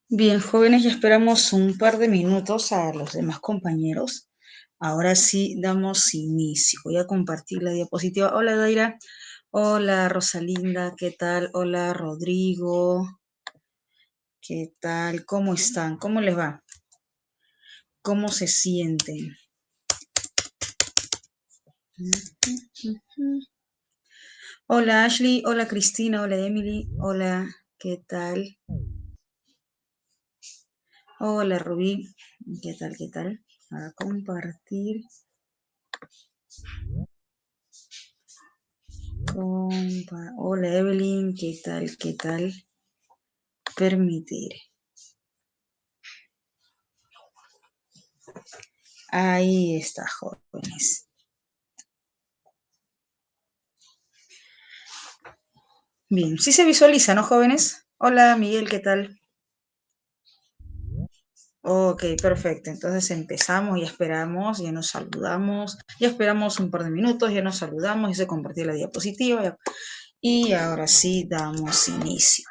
Bien, jóvenes, ya esperamos un par de minutos a los demás compañeros. Ahora sí damos inicio. Voy a compartir la diapositiva. Hola, Daira. Hola, Rosalinda. ¿Qué tal? Hola, Rodrigo. ¿Qué tal? ¿Cómo están? ¿Cómo les va? ¿Cómo se sienten? Hola, Ashley. Hola, Cristina. Hola, Emily. Hola, ¿qué tal? Hola, Rubí. ¿Qué tal? ¿Qué tal? A compartir. Hola, Evelyn. ¿Qué tal? ¿Qué tal? Permitir. Ahí está, jóvenes. Bien, sí se visualiza, ¿no, jóvenes? Hola, Miguel, ¿qué tal? Ok, perfecto. Entonces empezamos, ya esperamos, ya nos saludamos, ya esperamos un par de minutos, ya nos saludamos, ya se compartió la diapositiva y ahora sí damos inicio.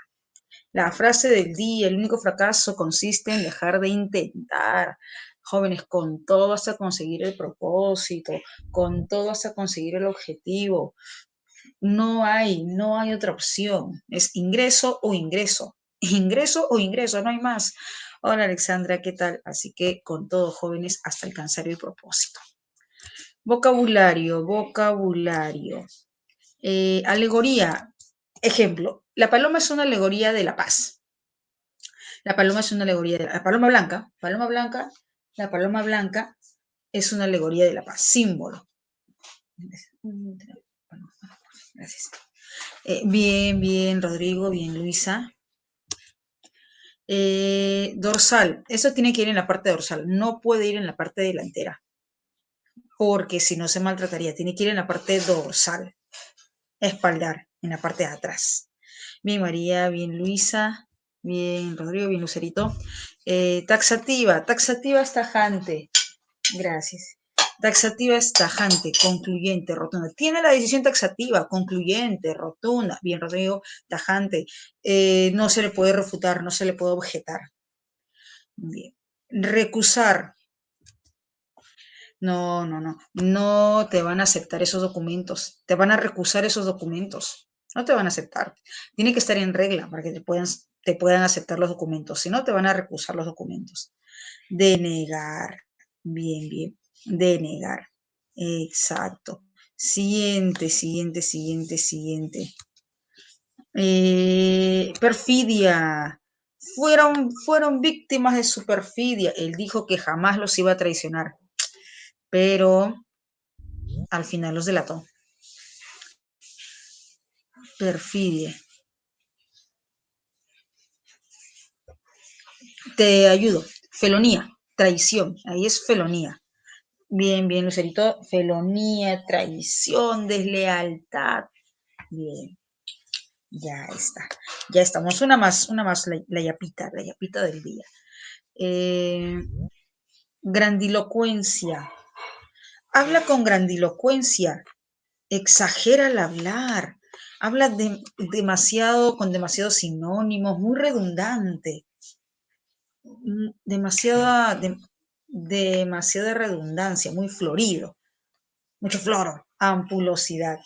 La frase del día, el único fracaso consiste en dejar de intentar. Jóvenes, con todo hasta conseguir el propósito, con todo hasta conseguir el objetivo. No hay otra opción. Es ingreso o ingreso. Ingreso o ingreso, no hay más. Hola Alexandra, ¿qué tal? Así que con todos jóvenes hasta alcanzar el propósito. Vocabulario, vocabulario. Alegoría. Ejemplo, la paloma es una alegoría de la paz. La paloma es una alegoría de la paloma blanca, la paloma blanca es una alegoría de la paz, símbolo. Gracias. Bien, bien, Rodrigo, bien, Luisa. Dorsal, eso tiene que ir en la parte dorsal, no puede ir en la parte delantera, porque si no se maltrataría, tiene que ir en la parte dorsal, espaldar, en la parte de atrás. Bien, María, bien, Luisa, bien, Rodrigo, bien, Lucerito. Taxativa, taxativa es tajante, gracias. Taxativa es tajante, concluyente, rotunda. Tiene la decisión taxativa, concluyente, rotunda. Bien, Rodrigo, tajante. No se le puede refutar, no se le puede objetar. Bien. Recusar. No, no, no. No te van a aceptar esos documentos. Te van a recusar esos documentos. No te van a aceptar. Tiene que estar en regla para que te puedan aceptar los documentos. Si no, te van a recusar los documentos. Denegar. Bien, bien. Denegar. Exacto. Siguiente, siguiente, siguiente, siguiente. Perfidia. Fueron víctimas de su perfidia. Él dijo que jamás los iba a traicionar, pero al final los delató. Perfidia. Te ayudo. Felonía, traición. Ahí es felonía. Bien, bien, Lucerito. Felonía, traición, deslealtad. Bien, ya está. Ya estamos. Una más, la yapita del día. Eh, Grandilocuencia. Habla con grandilocuencia, exagera al hablar, habla demasiado, con demasiados sinónimos, muy redundante, demasiada redundancia, muy florido, mucho floro, ampulosidad,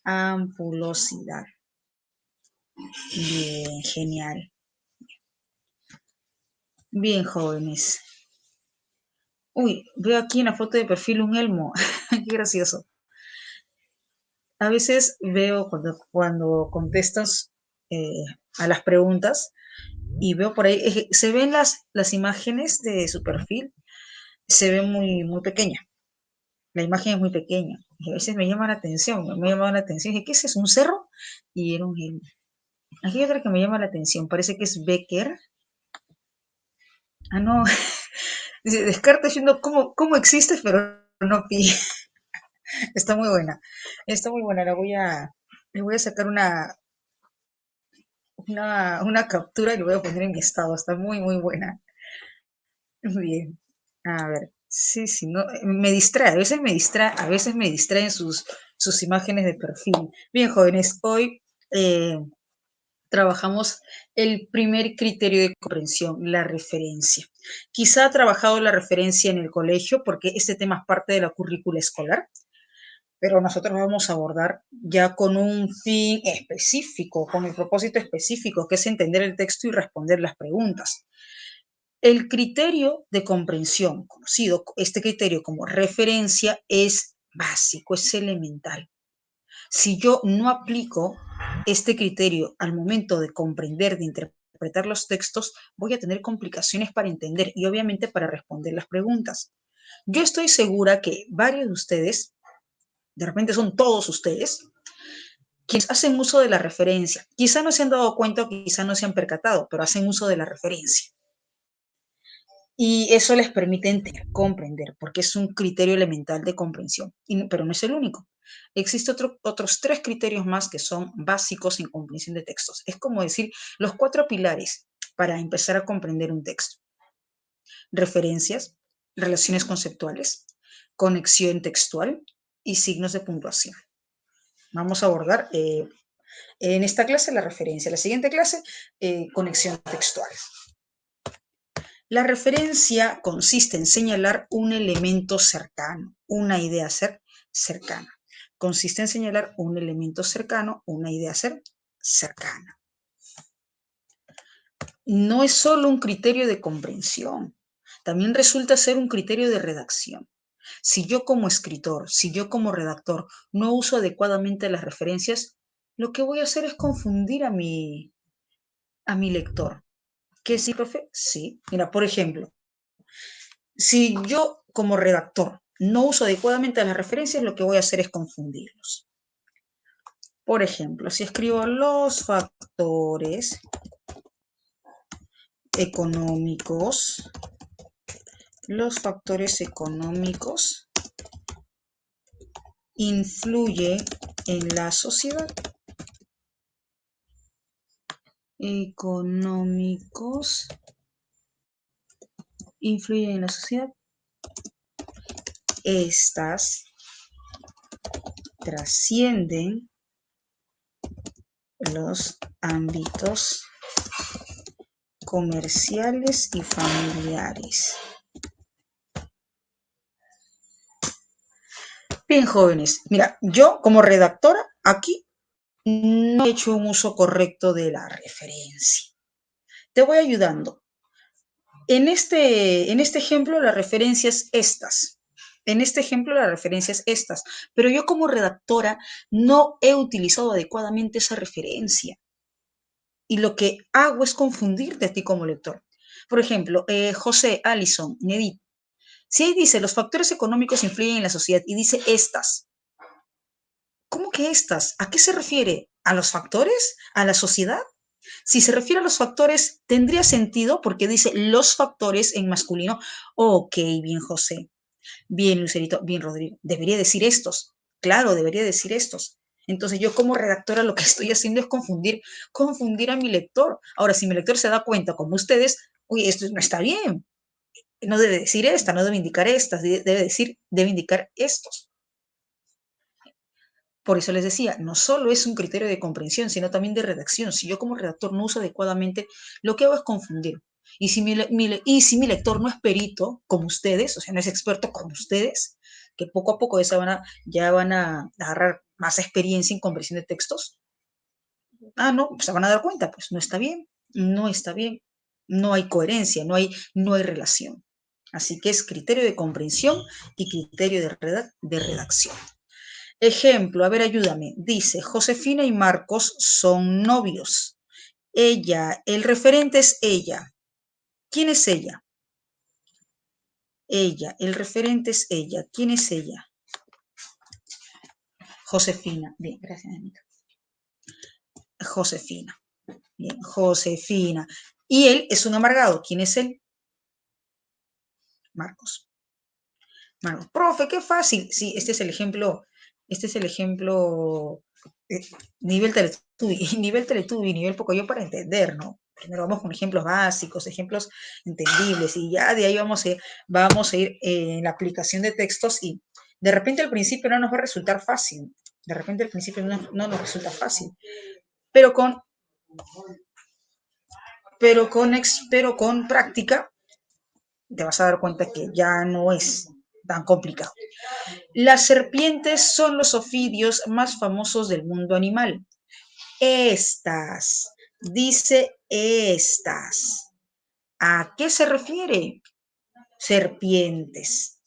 ampulosidad. Bien, genial. Bien, jóvenes. Uy, veo aquí en la foto de perfil un elmo. Qué gracioso. A veces veo cuando contestas eh, a las preguntas y veo por ahí, se ven las imágenes de su perfil, se ve muy, muy pequeña. La imagen es muy pequeña. Y a veces me llama la atención, me llama la atención. Dije, ¿qué es eso? ¿Un cerro? Y era un elmo. Aquí hay otra que me llama la atención, parece que es Becker. Ah, no. Dice, descarta diciendo cómo existes, pero no pide. Está muy buena. Está muy buena. Le voy a sacar una captura y lo voy a poner en mi estado. Está muy, muy buena. Bien. A ver. Sí, sí, no, me distrae, a veces me distraen sus imágenes de perfil. Bien, jóvenes, hoy trabajamos el primer criterio de comprensión, la referencia. Quizá ha trabajado la referencia en el colegio porque este tema es parte de la currícula escolar, pero nosotros vamos a abordar ya con un fin específico, con el propósito específico, que es entender el texto y responder las preguntas. El criterio de comprensión, conocido este criterio como referencia, es básico, es elemental. Si yo no aplico este criterio al momento de comprender, de interpretar los textos, voy a tener complicaciones para entender y obviamente para responder las preguntas. Yo estoy segura que varios de ustedes, de repente son todos ustedes, quienes hacen uso de la referencia. Quizá no se han dado cuenta o quizá no se han percatado, pero hacen uso de la referencia. Y eso les permite entender, comprender, porque es un criterio elemental de comprensión, pero no es el único. Existen otros tres criterios más que son básicos en comprensión de textos. Es como decir los cuatro pilares para empezar a comprender un texto. Referencias, relaciones conceptuales, conexión textual y signos de puntuación. Vamos a abordar en esta clase la referencia, la siguiente clase conexión textual. La referencia consiste en señalar un elemento cercano, una idea ser cercana. Consiste en señalar un elemento cercano, una idea ser cercana. No es solo un criterio de comprensión, también resulta ser un criterio de redacción. Si yo como escritor, si yo como redactor no uso adecuadamente las referencias, lo que voy a hacer es confundir a mi lector. ¿Qué sí, profe? Sí. Mira, por ejemplo, si yo como redactor no uso adecuadamente las referencias, lo que voy a hacer es confundirlos. Por ejemplo, si escribo los factores económicos influyen en la sociedad. Económicos influyen en la sociedad. Estas trascienden los ámbitos comerciales y familiares. Bien, jóvenes, mira, yo como redactora aquí no he hecho un uso correcto de la referencia. Te voy ayudando. En este ejemplo, la referencia es estas. Pero yo como redactora no he utilizado adecuadamente esa referencia. Y lo que hago es confundirte a ti como lector. Por ejemplo, José, Alison, Nedit. Si ahí dice, los factores económicos influyen en la sociedad y dice estas. ¿Cómo que estas? ¿A qué se refiere? ¿A los factores? ¿A la sociedad? Si se refiere a los factores, tendría sentido porque dice los factores en masculino. Ok, bien José, bien Lucerito, bien Rodrigo. Debería decir estos. Claro, debería decir estos. Entonces yo como redactora lo que estoy haciendo es confundir a mi lector. Ahora, si mi lector se da cuenta, como ustedes, uy, esto no está bien. No debe decir esta, no debe indicar estas, debe indicar estos. Por eso les decía, no solo es un criterio de comprensión, sino también de redacción. Si yo como redactor no uso adecuadamente, lo que hago es confundir. Y si mi lector no es perito como ustedes, o sea, no es experto como ustedes, que poco a poco ya van a agarrar más experiencia en comprensión de textos, no, pues se van a dar cuenta, pues no está bien, no está bien, no hay coherencia, no hay relación. Así que es criterio de comprensión y criterio de redacción. Ejemplo, a ver, ayúdame. Dice, Josefina y Marcos son novios. Ella, el referente es ella. ¿Quién es ella? Ella, el referente es ella. ¿Quién es ella? Josefina. Bien, gracias, Anita. Josefina. Bien, Josefina. Y él es un amargado. ¿Quién es él? Marcos. Marcos. Profe, qué fácil. Sí, este es el ejemplo. Nivel Teletubby, nivel Pocoyo para entender, ¿no? Primero vamos con ejemplos básicos, ejemplos entendibles, y ya de ahí vamos a ir en la aplicación de textos, y de repente al principio no nos va a resultar fácil, pero pero con práctica te vas a dar cuenta que ya no es tan complicado. Las serpientes son los ofidios más famosos del mundo animal. Estas, dice estas. ¿A qué se refiere? Serpientes.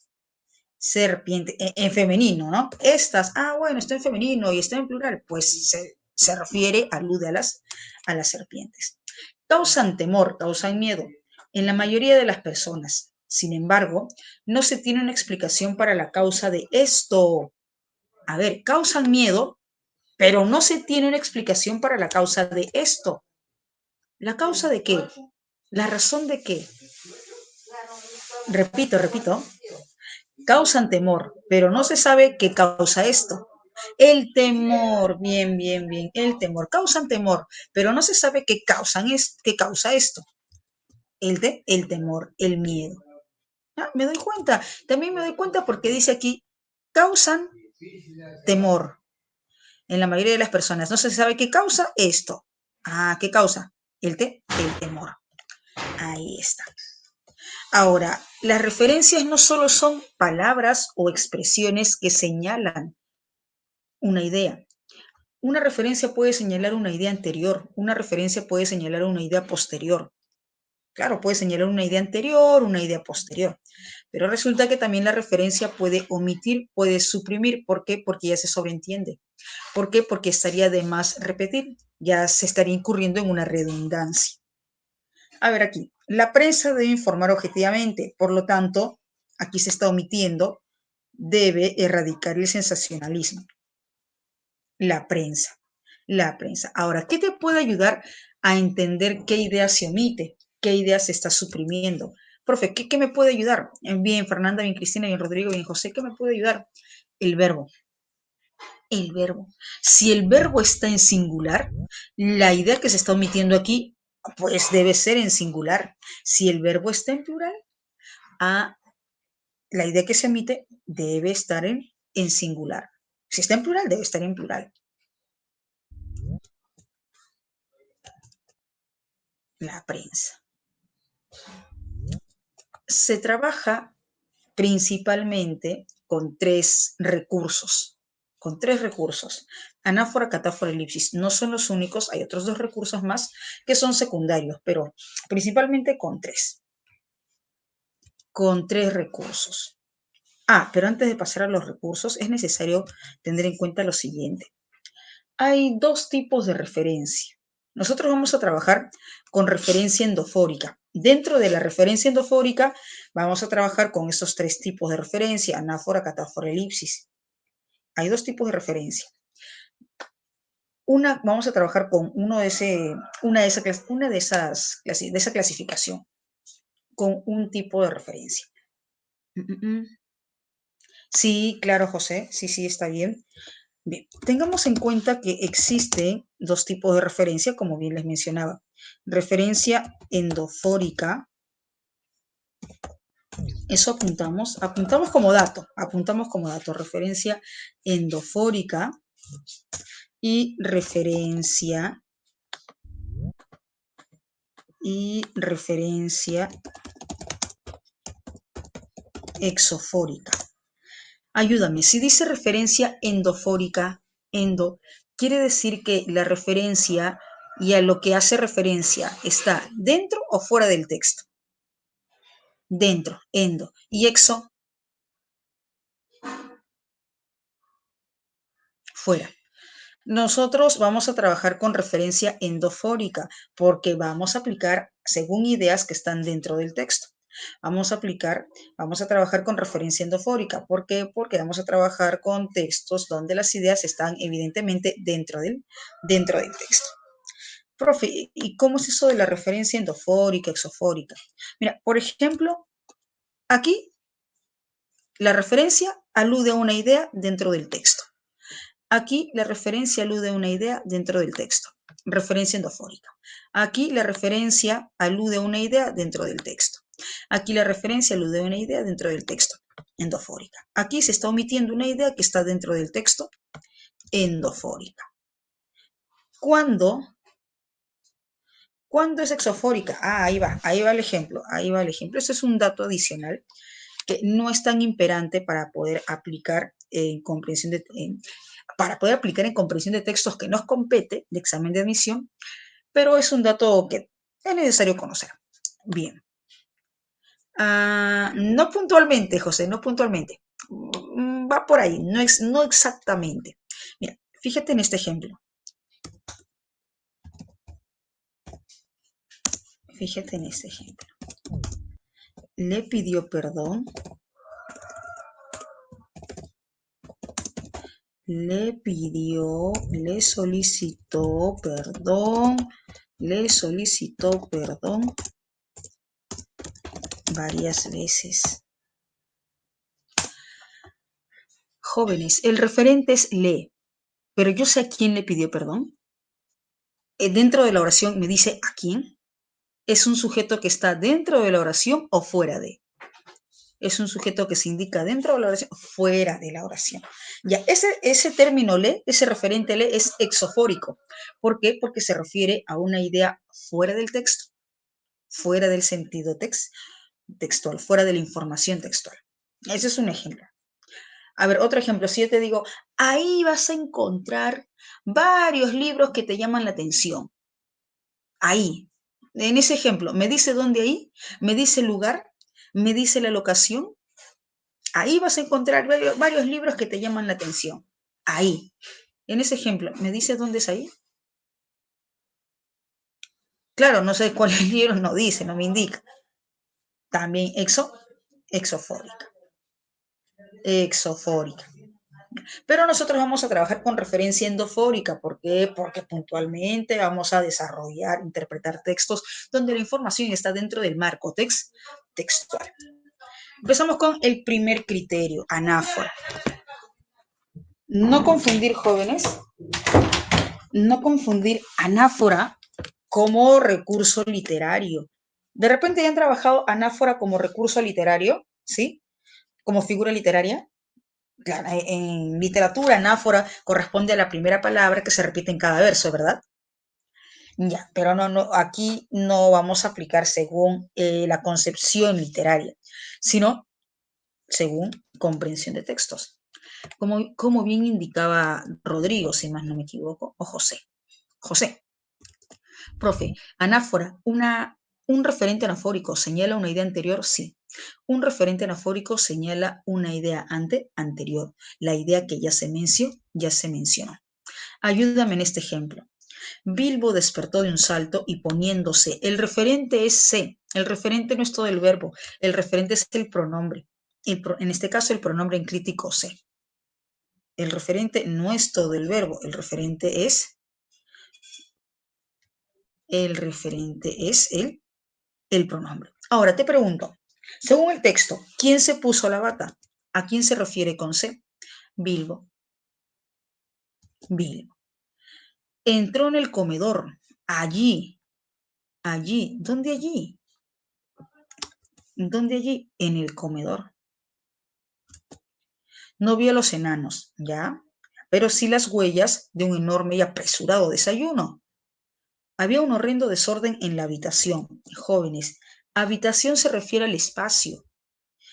Serpiente, en femenino, ¿no? Estas, bueno, está en femenino y está en plural, pues se refiere, alude a las serpientes. Causan temor, causan miedo en la mayoría de las personas. Sin embargo, no se tiene una explicación para la causa de esto. A ver, causan miedo, pero no se tiene una explicación para la causa de esto. ¿La causa de qué? ¿La razón de qué? Repito. Causan temor, pero no se sabe qué causa esto. El temor, bien, el temor. Causan temor, pero no se sabe qué causa esto. El temor, el miedo. Me doy cuenta, también me doy cuenta porque dice aquí, causan temor en la mayoría de las personas. No se sabe qué causa esto. ¿Qué causa? El temor. Ahí está. Ahora, las referencias no solo son palabras o expresiones que señalan una idea. Una referencia puede señalar una idea anterior, una referencia puede señalar una idea posterior. Claro, puede señalar una idea anterior, una idea posterior. Pero resulta que también la referencia puede omitir, puede suprimir. ¿Por qué? Porque ya se sobreentiende. ¿Por qué? Porque estaría de más repetir. Ya se estaría incurriendo en una redundancia. A ver aquí, la prensa debe informar objetivamente, por lo tanto, aquí se está omitiendo, debe erradicar el sensacionalismo. La prensa. Ahora, ¿qué te puede ayudar a entender qué idea se omite? ¿Qué idea se está suprimiendo? Profe, ¿qué me puede ayudar? Bien, Fernanda, bien, Cristina, bien, Rodrigo, bien, José, ¿qué me puede ayudar? El verbo. El verbo. Si el verbo está en singular, la idea que se está omitiendo aquí, pues debe ser en singular. Si el verbo está en plural, la idea que se omite debe estar en singular. Si está en plural, debe estar en plural. La prensa. Se trabaja principalmente con tres recursos. Anáfora, catáfora, elipsis. No son los únicos, hay otros dos recursos más que son secundarios, pero principalmente con tres. Con tres recursos. Pero antes de pasar a los recursos, es necesario tener en cuenta lo siguiente. Hay dos tipos de referencia. Nosotros vamos a trabajar con referencia endofórica. Dentro de la referencia endofórica vamos a trabajar con estos tres tipos de referencia, anáfora, catáfora, elipsis. Hay dos tipos de referencia. Vamos a trabajar con de esa clasificación, con un tipo de referencia. Sí, claro, José, sí, está bien. Bien, tengamos en cuenta que existen dos tipos de referencia, como bien les mencionaba. Referencia endofórica, eso apuntamos como dato, referencia endofórica y referencia exofórica. Ayúdame, si dice referencia endofórica, quiere decir que la referencia y a lo que hace referencia está dentro o fuera del texto. Dentro, endo. Y exo, fuera. Nosotros vamos a trabajar con referencia endofórica porque vamos a aplicar según ideas que están dentro del texto. Vamos a trabajar con referencia endofórica. ¿Por qué? Porque vamos a trabajar con textos donde las ideas están evidentemente dentro del texto. Profe, ¿y cómo es eso de la referencia endofórica, exofórica? Mira, por ejemplo, aquí la referencia alude a una idea dentro del texto. Aquí la referencia alude a una idea dentro del texto. Referencia endofórica. Aquí la referencia alude a una idea dentro del texto. Aquí la referencia alude a una idea dentro del texto. Endofórica. Aquí se está omitiendo una idea que está dentro del texto. Endofórica. Cuando ¿Cuándo es exofórica? Ah, ahí va el ejemplo, ahí va el ejemplo. Ese es un dato adicional que no es tan imperante para poder aplicar en comprensión para poder aplicar en comprensión de textos que nos compete de examen de admisión, pero es un dato que es necesario conocer. Bien. No puntualmente, José, no puntualmente. Va por ahí, no exactamente. Mira, fíjate en este ejemplo. Fíjate en este ejemplo. Le pidió perdón. Le solicitó perdón. Le solicitó perdón varias veces. Jóvenes, el referente es le, pero yo sé a quién le pidió perdón. Dentro de la oración me dice a quién. ¿Es un sujeto que está dentro de la oración o fuera de? Es un sujeto que se indica dentro de la oración, fuera de la oración. Ya, ese término le, ese referente le es exofórico. ¿Por qué? Porque se refiere a una idea fuera del texto, fuera del sentido textual, fuera de la información textual. Ese es un ejemplo. A ver, otro ejemplo, si yo te digo, ahí vas a encontrar varios libros que te llaman la atención. Ahí, en ese ejemplo, ¿me dice dónde ahí? ¿Me dice el lugar? ¿Me dice la locación? Ahí vas a encontrar varios libros que te llaman la atención. Ahí. En ese ejemplo, ¿me dice dónde es ahí? Claro, no sé cuáles libros no dice, no me indica. También exofórica. Exofórica. Pero nosotros vamos a trabajar con referencia endofórica. ¿Por qué? Porque puntualmente vamos a desarrollar, interpretar textos donde la información está dentro del marco textual. Empezamos con el primer criterio, anáfora. No confundir, jóvenes, no confundir anáfora como recurso literario. De repente ya han trabajado anáfora como recurso literario, ¿sí? Como figura literaria. Claro, en literatura, anáfora corresponde a la primera palabra que se repite en cada verso, ¿verdad? Ya, pero aquí no vamos a aplicar según la concepción literaria, sino según comprensión de textos. Como bien indicaba Rodrigo, si más no me equivoco, o José. José, profe, anáfora, un referente anafórico señala una idea anterior, sí. Un referente anafórico señala una idea anterior, la idea que ya se mencionó. Ayúdame en este ejemplo. Bilbo despertó de un salto y poniéndose, el referente es se, el referente no es todo el verbo, el referente es el pronombre. En este caso, el pronombre enclítico se. El referente no es todo el verbo, el pronombre. Ahora te pregunto, según el texto, ¿quién se puso la bata? ¿A quién se refiere con se? Bilbo. Bilbo. Entró en el comedor. Allí. ¿Dónde allí? ¿Dónde allí? En el comedor. No vio a los enanos, ¿ya? Pero sí las huellas de un enorme y apresurado desayuno. Había un horrendo desorden en la habitación. Jóvenes, habitación se refiere al espacio.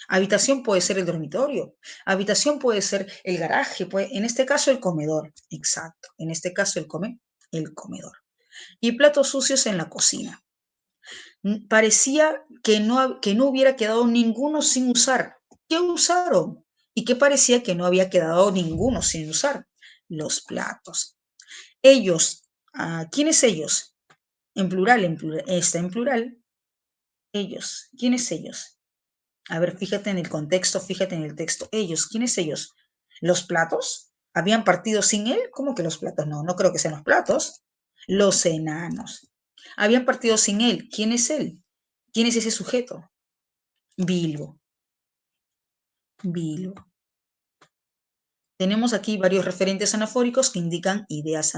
Habitación puede ser el dormitorio, habitación puede ser el garaje, en este caso el comedor, exacto, en este caso el comedor. Y platos sucios en la cocina. Parecía que no hubiera quedado ninguno sin usar. ¿Qué usaron? Y que parecía que no había quedado ninguno sin usar. Los platos. Ellos, ¿quiénes ellos? Está en plural. Ellos, ¿quiénes ellos? A ver, fíjate en el contexto, fíjate en el texto. Ellos, ¿quiénes ellos? ¿Los platos? ¿Habían partido sin él? ¿Cómo que los platos? No, no creo que sean los platos. Los enanos. ¿Habían partido sin él? ¿Quién es él? ¿Quién es ese sujeto? Bilbo. Bilbo. Tenemos aquí varios referentes anafóricos que indican ideas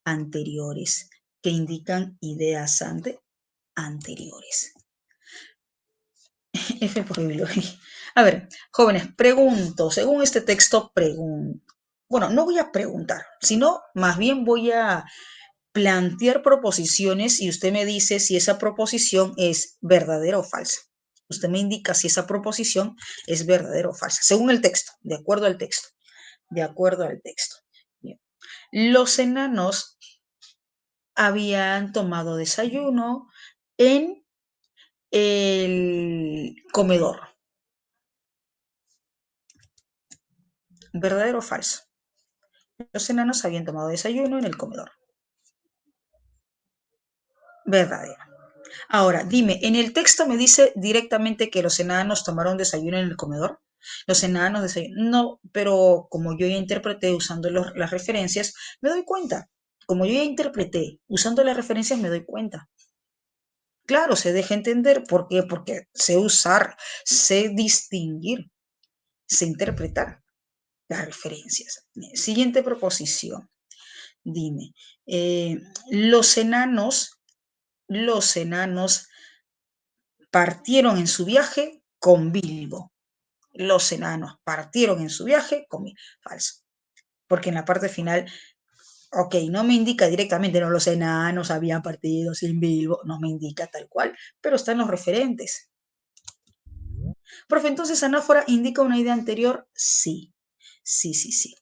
anteriores. Que indican ideas anteriores. F por bibliografía. A ver, jóvenes, pregunto, según este texto, pregunto. Bueno, no voy a preguntar, sino más bien voy a plantear proposiciones y usted me dice si esa proposición es verdadera o falsa. Usted me indica si esa proposición es verdadera o falsa, según el texto, de acuerdo al texto. De acuerdo al texto. Bien. Los enanos habían tomado desayuno en el comedor. ¿Verdadero o falso? Los enanos habían tomado desayuno en el comedor. Verdadero. Ahora, dime, ¿en el texto me dice directamente que los enanos tomaron desayuno en el comedor? Los enanos desayunaron. No, pero como yo ya interpreté usando las referencias, me doy cuenta. Como yo ya interpreté usando las referencias, me doy cuenta. Claro, se deja entender. ¿Por qué? Porque sé usar, sé distinguir, sé interpretar las referencias. Siguiente proposición. Dime, eh, los enanos partieron en su viaje con Bilbo. Los enanos partieron en su viaje con Bilbo. Falso. Porque en la parte final, ok, no me indica directamente, no, los enanos habían partido sin Bilbo, no me indica tal cual, pero están los referentes. Profe, entonces anáfora indica una idea anterior, sí, sí, sí, sí.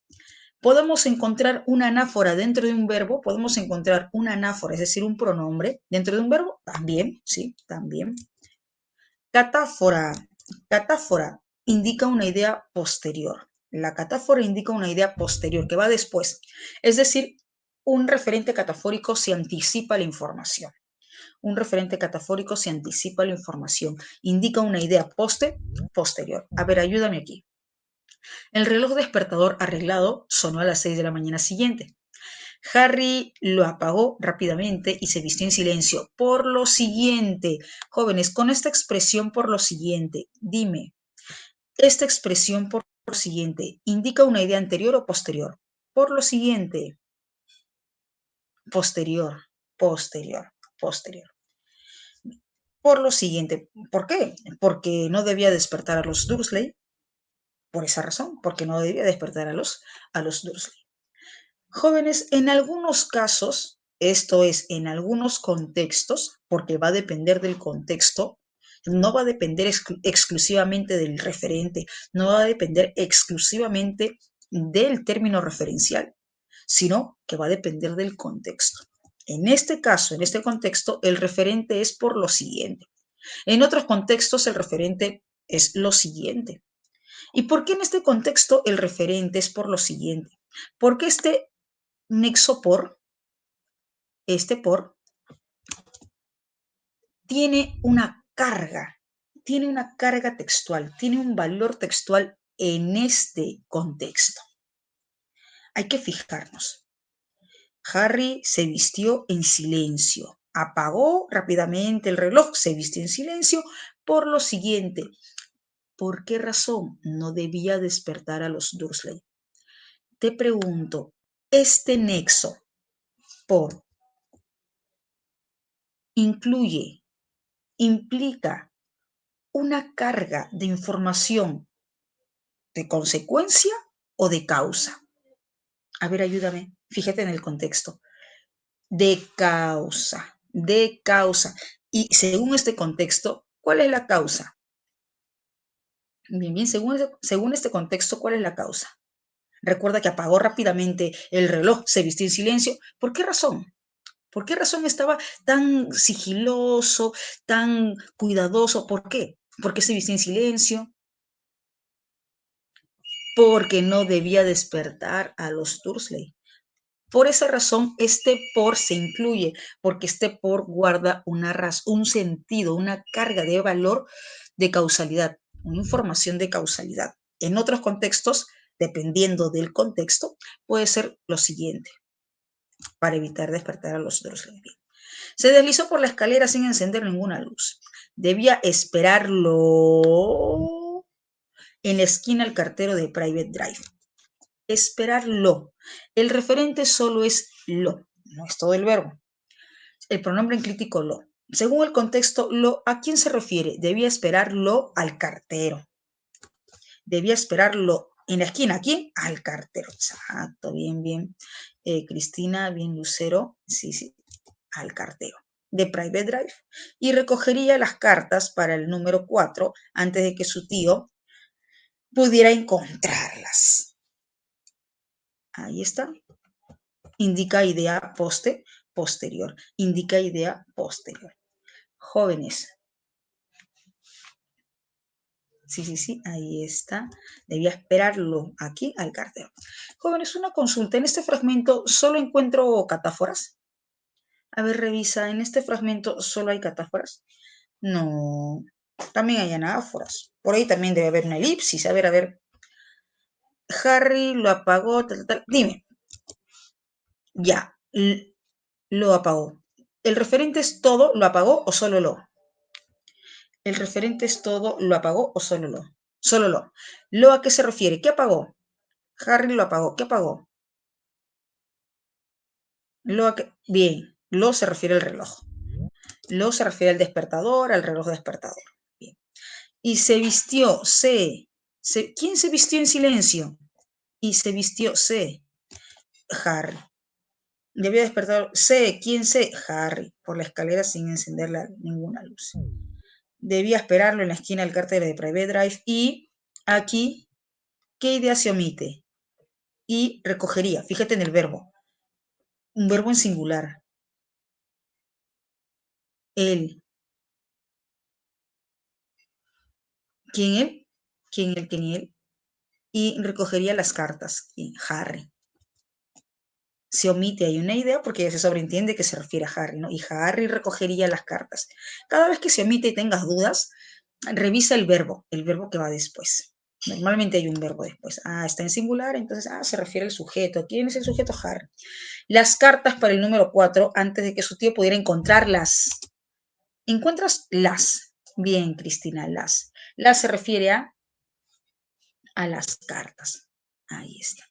Podemos encontrar una anáfora dentro de un verbo, podemos encontrar una anáfora, es decir, un pronombre dentro de un verbo, también, sí, también. Catáfora. Catáfora indica una idea posterior. La catáfora indica una idea posterior que va después. Es decir, un referente catafórico se anticipa la información. Un referente catafórico se anticipa la información. Indica una idea posterior. A ver, ayúdame aquí. El reloj despertador arreglado sonó a las 6 de la mañana siguiente. Harry lo apagó rápidamente y se vistió en silencio. Por lo siguiente, jóvenes, con esta expresión por lo siguiente, dime, ¿esta expresión por lo siguiente indica una idea anterior o posterior? Por lo siguiente, posterior, posterior, posterior. Por lo siguiente, ¿por qué? Porque no debía despertar a los Dursley. Por esa razón, porque no debía despertar a los Dursley. Jóvenes, en algunos casos, esto es, en algunos contextos, porque va a depender del contexto, no va a depender exclusivamente del referente, no va a depender exclusivamente del término referencial, sino que va a depender del contexto. En este caso, en este contexto, el referente es por lo siguiente. En otros contextos, el referente es lo siguiente. ¿Y por qué en este contexto el referente es por lo siguiente? Porque este nexo por, tiene una carga textual, tiene un valor textual en este contexto. Hay que fijarnos. Harry se vistió en silencio, apagó rápidamente el reloj, se vistió en silencio por lo siguiente. ¿Por qué razón no debía despertar a los Dursley? Te pregunto, este nexo por implica una carga de información de consecuencia o de causa. A ver, ayúdame, fíjate en el contexto. De causa, de causa. Y según este contexto, ¿cuál es la causa? Bien, bien, según este contexto, ¿cuál es la causa? Recuerda que apagó rápidamente el reloj, se vistió en silencio. ¿Por qué razón? ¿Por qué razón estaba tan sigiloso, tan cuidadoso? ¿Por qué? ¿Por qué se vistió en silencio? Porque no debía despertar a los Dursley. Por esa razón, este por se incluye, porque este por guarda un sentido, una carga de valor de causalidad, una información de causalidad. En otros contextos, dependiendo del contexto, puede ser lo siguiente, para evitar despertar a los Dursley. Se deslizó por la escalera sin encender ninguna luz. Debía esperarlo en la esquina al cartero de Private Drive. Esperarlo. El referente solo es lo, no es todo el verbo. El pronombre enclítico lo. Según el contexto, lo, ¿a quién se refiere? Debía esperarlo al cartero. Debía esperarlo en la esquina. ¿A quién? Al cartero. Exacto, bien, bien. Cristina, bien Lucero, sí, sí, al cartero de Private Drive y recogería las cartas para el número 4 antes de que su tío pudiera encontrarlas. Ahí está. Indica idea posterior. Indica idea posterior. Jóvenes. Sí, sí, sí, ahí está. Debía esperarlo aquí al cartero. Jóvenes, una consulta. En este fragmento solo encuentro catáforas. A ver, revisa. En este fragmento solo hay catáforas. No, también hay anáforas. Por ahí también debe haber una elipsis. A ver. Harry lo apagó, tal. Dime, ya, lo apagó. ¿El referente es todo, lo apagó o solo lo? ¿El referente es todo, lo apagó o solo lo? Solo lo. ¿Lo a qué se refiere? ¿Qué apagó? Harry lo apagó. ¿Qué apagó? Lo a qué... Bien, lo se refiere al reloj. Lo se refiere al despertador, al reloj despertador. Bien. Y se vistió, ¿quién se vistió en silencio? Y se vistió, Harry. Debía despertar, ¿quién Harry, por la escalera sin encender ninguna luz. Debía esperarlo en la esquina del cartel de Private Drive y aquí, ¿qué idea se omite? Y recogería, fíjate en el verbo, un verbo en singular. Él. ¿Quién él? ¿Quién él? Y recogería las cartas. ¿Quién? Harry. Se omite ahí una idea porque ya se sobreentiende que se refiere a Harry, ¿no? Y Harry recogería las cartas. Cada vez que se omite y tengas dudas, revisa el verbo que va después. Normalmente hay un verbo después. Está en singular, entonces, se refiere al sujeto. ¿Quién es el sujeto? Harry. Las cartas para el número 4 antes de que su tío pudiera encontrarlas. ¿Encuentras las? Bien, Cristina, las. Las se refiere a las cartas. Ahí está.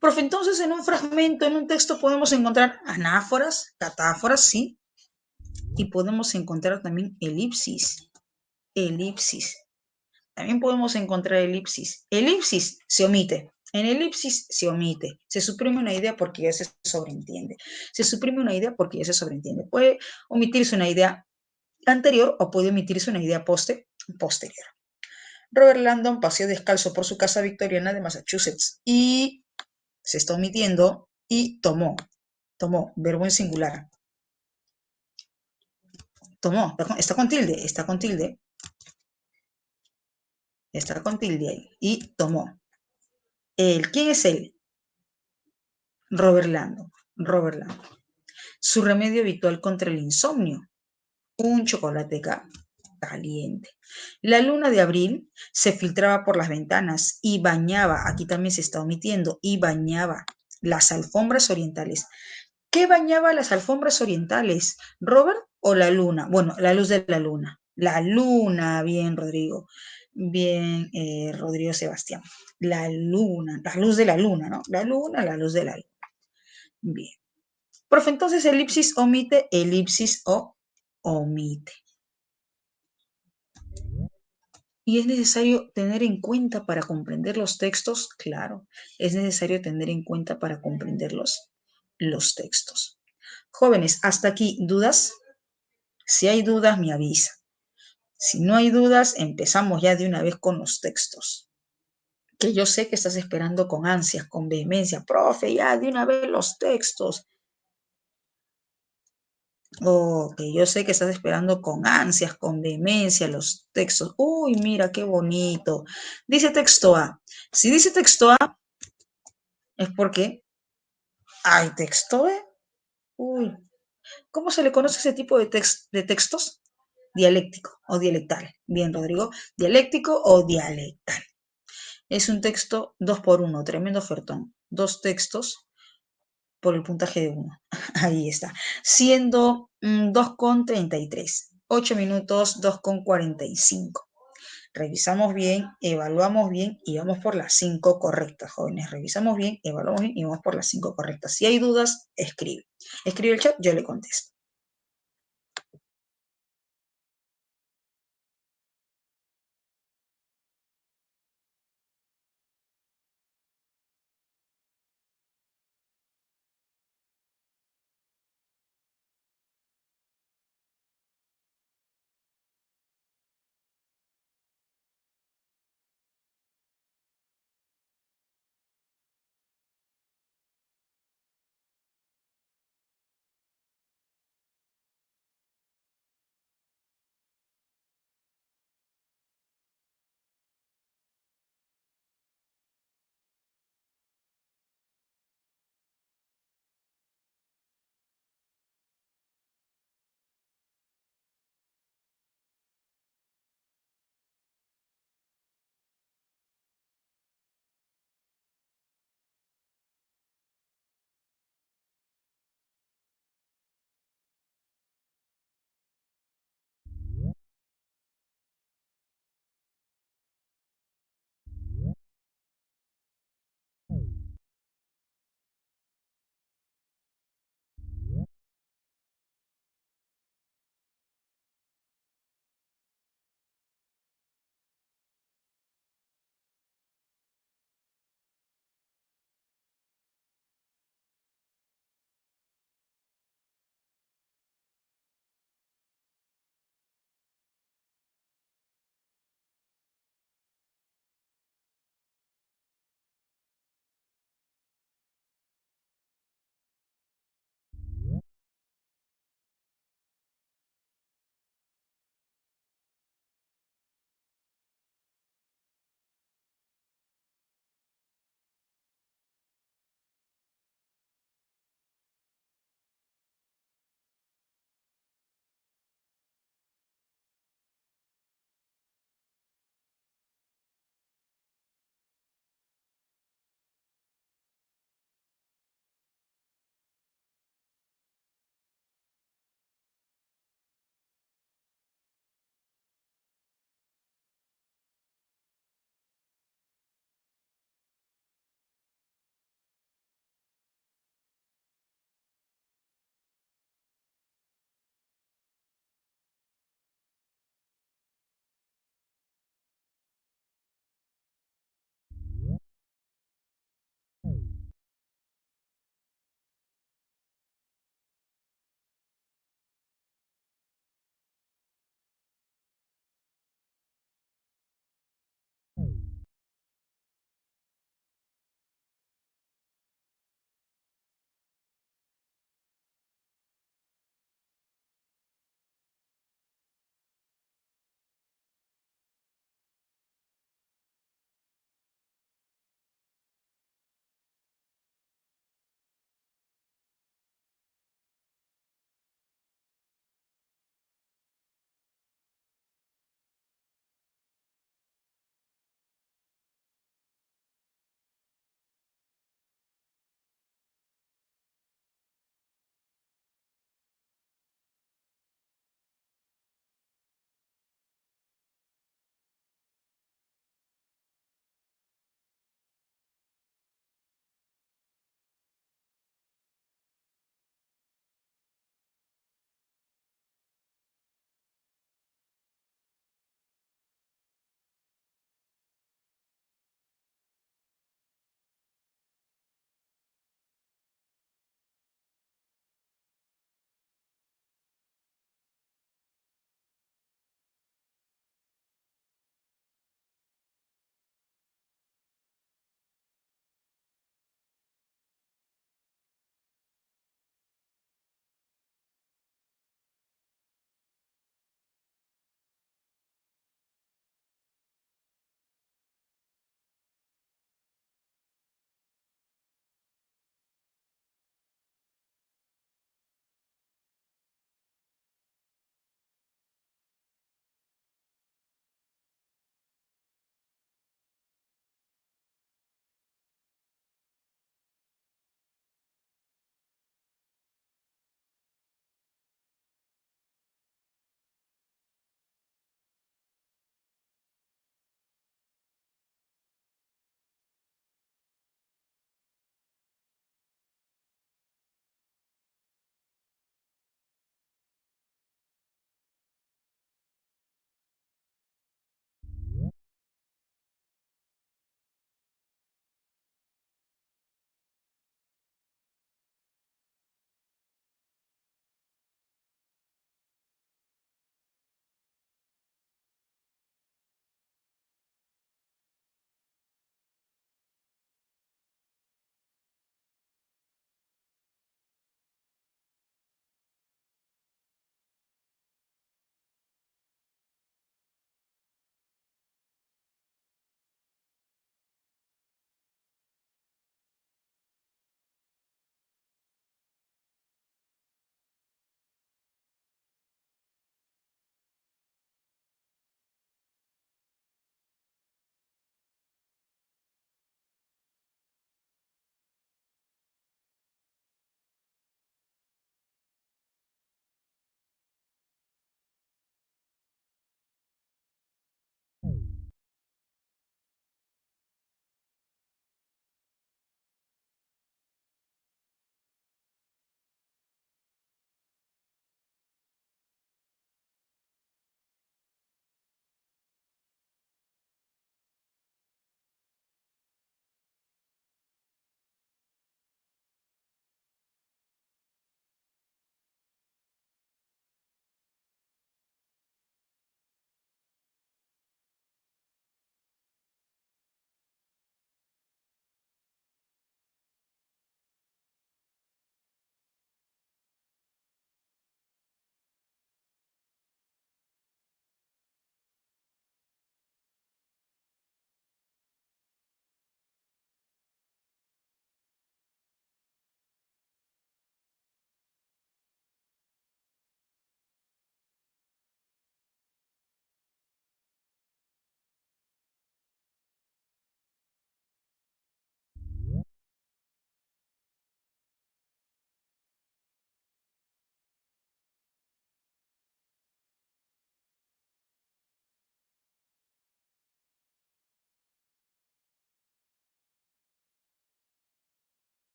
Profe, entonces en un fragmento, en un texto podemos encontrar anáforas, catáforas, sí, y podemos encontrar también elipsis. Elipsis. También podemos encontrar elipsis. Elipsis se omite. En elipsis se omite. Se suprime una idea porque ya se sobreentiende. Se suprime una idea porque ya se sobreentiende. Puede omitirse una idea anterior o puede omitirse una idea posterior. Robert Landon paseó descalzo por su casa victoriana de Massachusetts y se está omitiendo y tomó, verbo en singular. Tomó, está con tilde ahí. Y tomó. ¿Quién es él? Robert Landon. Su remedio habitual contra el insomnio, un chocolate caliente. La luna de abril se filtraba por las ventanas y bañaba, aquí también se está omitiendo, y bañaba las alfombras orientales. ¿Qué bañaba las alfombras orientales? ¿Robert o la luna? Bueno, la luz de la luna. La luna, bien, Rodrigo. Bien, Rodrigo Sebastián. La luna, la luz de la luna, ¿no? La luna, la luz de la luna. Bien. Profe, entonces elipsis omite, elipsis o omite. ¿Y es necesario tener en cuenta para comprender los textos? Claro, es necesario tener en cuenta para comprender los textos. Jóvenes, hasta aquí, ¿dudas? Si hay dudas, me avisa. Si no hay dudas, empezamos ya de una vez con los textos. Que yo sé que estás esperando con ansias, con vehemencia. Profe, ya de una vez los textos. Que yo sé que estás esperando con ansias, con vehemencia los textos. Uy, mira, qué bonito. Dice texto A. Si dice texto A, es porque hay texto B. Uy, ¿cómo se le conoce ese tipo de textos? Dialéctico o dialectal. Bien, Rodrigo. Dialéctico o dialectal. Es un texto 2x1, tremendo ofertón. Dos textos por el puntaje de 1. Ahí está. Siendo 2,33. 8 minutos, 2,45. Revisamos bien, evaluamos bien y vamos por las 5 correctas, jóvenes. Revisamos bien, evaluamos bien y vamos por las 5 correctas. Si hay dudas, escribe. Escribe el chat, yo le contesto.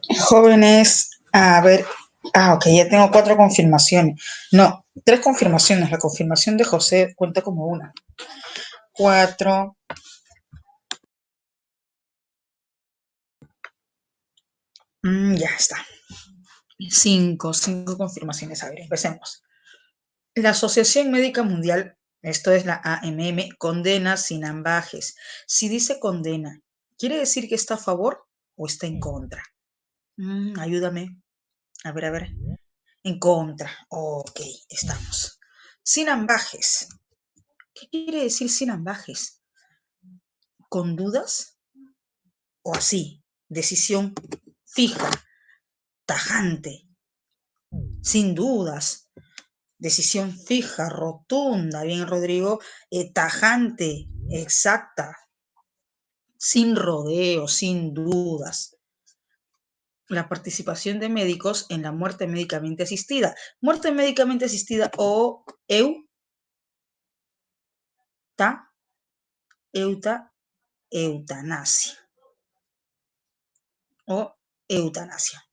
Jóvenes, a ver, ok, ya tengo 4 confirmaciones. No, 3 confirmaciones. La confirmación de José cuenta como una. 4, ya está. 5 confirmaciones. A ver, empecemos. La Asociación Médica Mundial, esto es la AMM, condena sin ambajes. Si dice condena, ¿quiere decir que está a favor o está en contra? Ayúdame. A ver, a ver. En contra. Ok, estamos. Sin ambajes. ¿Qué quiere decir sin ambajes? ¿Con dudas o así? Decisión fija, tajante, sin dudas. Decisión fija, rotunda, bien Rodrigo, tajante, exacta, sin rodeos, sin dudas. La participación de médicos en la muerte médicamente asistida. Muerte médicamente asistida o eutanasia o eutanasia.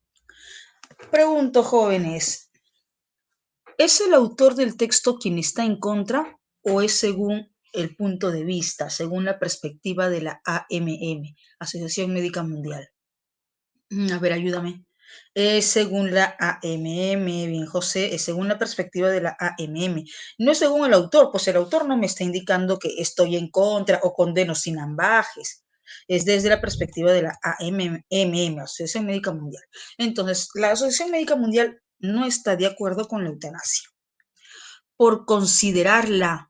Pregunto, jóvenes, ¿es el autor del texto quien está en contra o es según el punto de vista, según la perspectiva de la AMM, Asociación Médica Mundial? A ver, ayúdame. Es según la AMM, bien José, es según la perspectiva de la AMM. No es según el autor, pues el autor no me está indicando que estoy en contra o condeno sin ambajes. Es desde la perspectiva de la AMM, Asociación Médica Mundial. Entonces, la Asociación Médica Mundial no está de acuerdo con la eutanasia. Por considerarla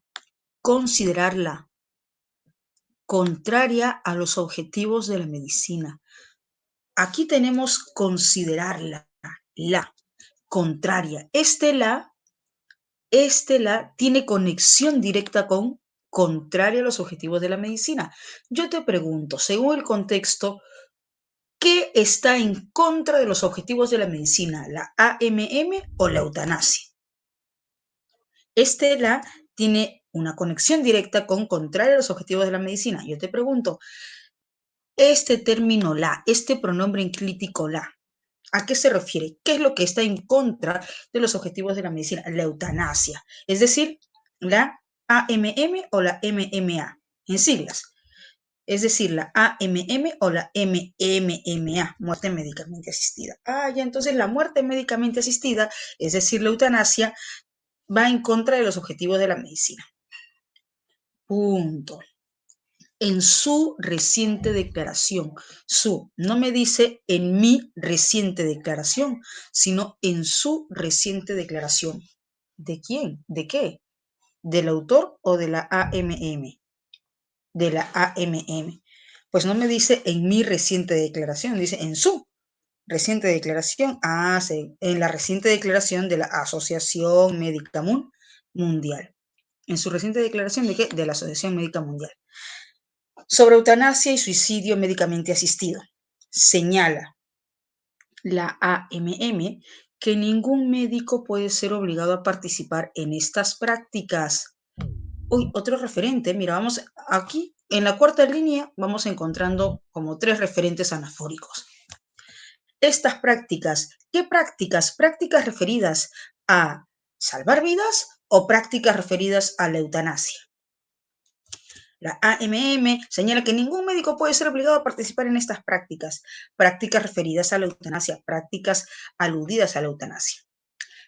contraria a los objetivos de la medicina. Aquí tenemos considerarla, la contraria. La tiene conexión directa con contraria a los objetivos de la medicina. Yo te pregunto, según el contexto, ¿qué está en contra de los objetivos de la medicina? ¿La AMM o la eutanasia? La tiene una conexión directa con contraria a los objetivos de la medicina. Yo te pregunto, este término la, este pronombre enclítico la, ¿a qué se refiere? ¿Qué es lo que está en contra de los objetivos de la medicina? La eutanasia, es decir, la AMM o la MMA, en siglas. Es decir, la AMM o la MMMA, muerte médicamente asistida. Ya entonces la muerte médicamente asistida, es decir, la eutanasia, va en contra de los objetivos de la medicina. Punto. En su reciente declaración. No me dice en mi reciente declaración, sino en su reciente declaración. ¿De quién? ¿De qué? ¿Del autor o de la AMM? De la AMM. Pues no me dice en mi reciente declaración, dice en su reciente declaración. Sí, en la reciente declaración de la Asociación Médica Mundial. En su reciente declaración de qué? De la Asociación Médica Mundial. Sobre eutanasia y suicidio médicamente asistido. Señala la AMM que ningún médico puede ser obligado a participar en estas prácticas. Otro referente, mira, vamos aquí en la cuarta línea, vamos encontrando como 3 referentes anafóricos. Estas prácticas, ¿qué prácticas? Prácticas referidas a salvar vidas o prácticas referidas a la eutanasia. La AMM señala que ningún médico puede ser obligado a participar en estas prácticas referidas a la eutanasia, prácticas aludidas a la eutanasia.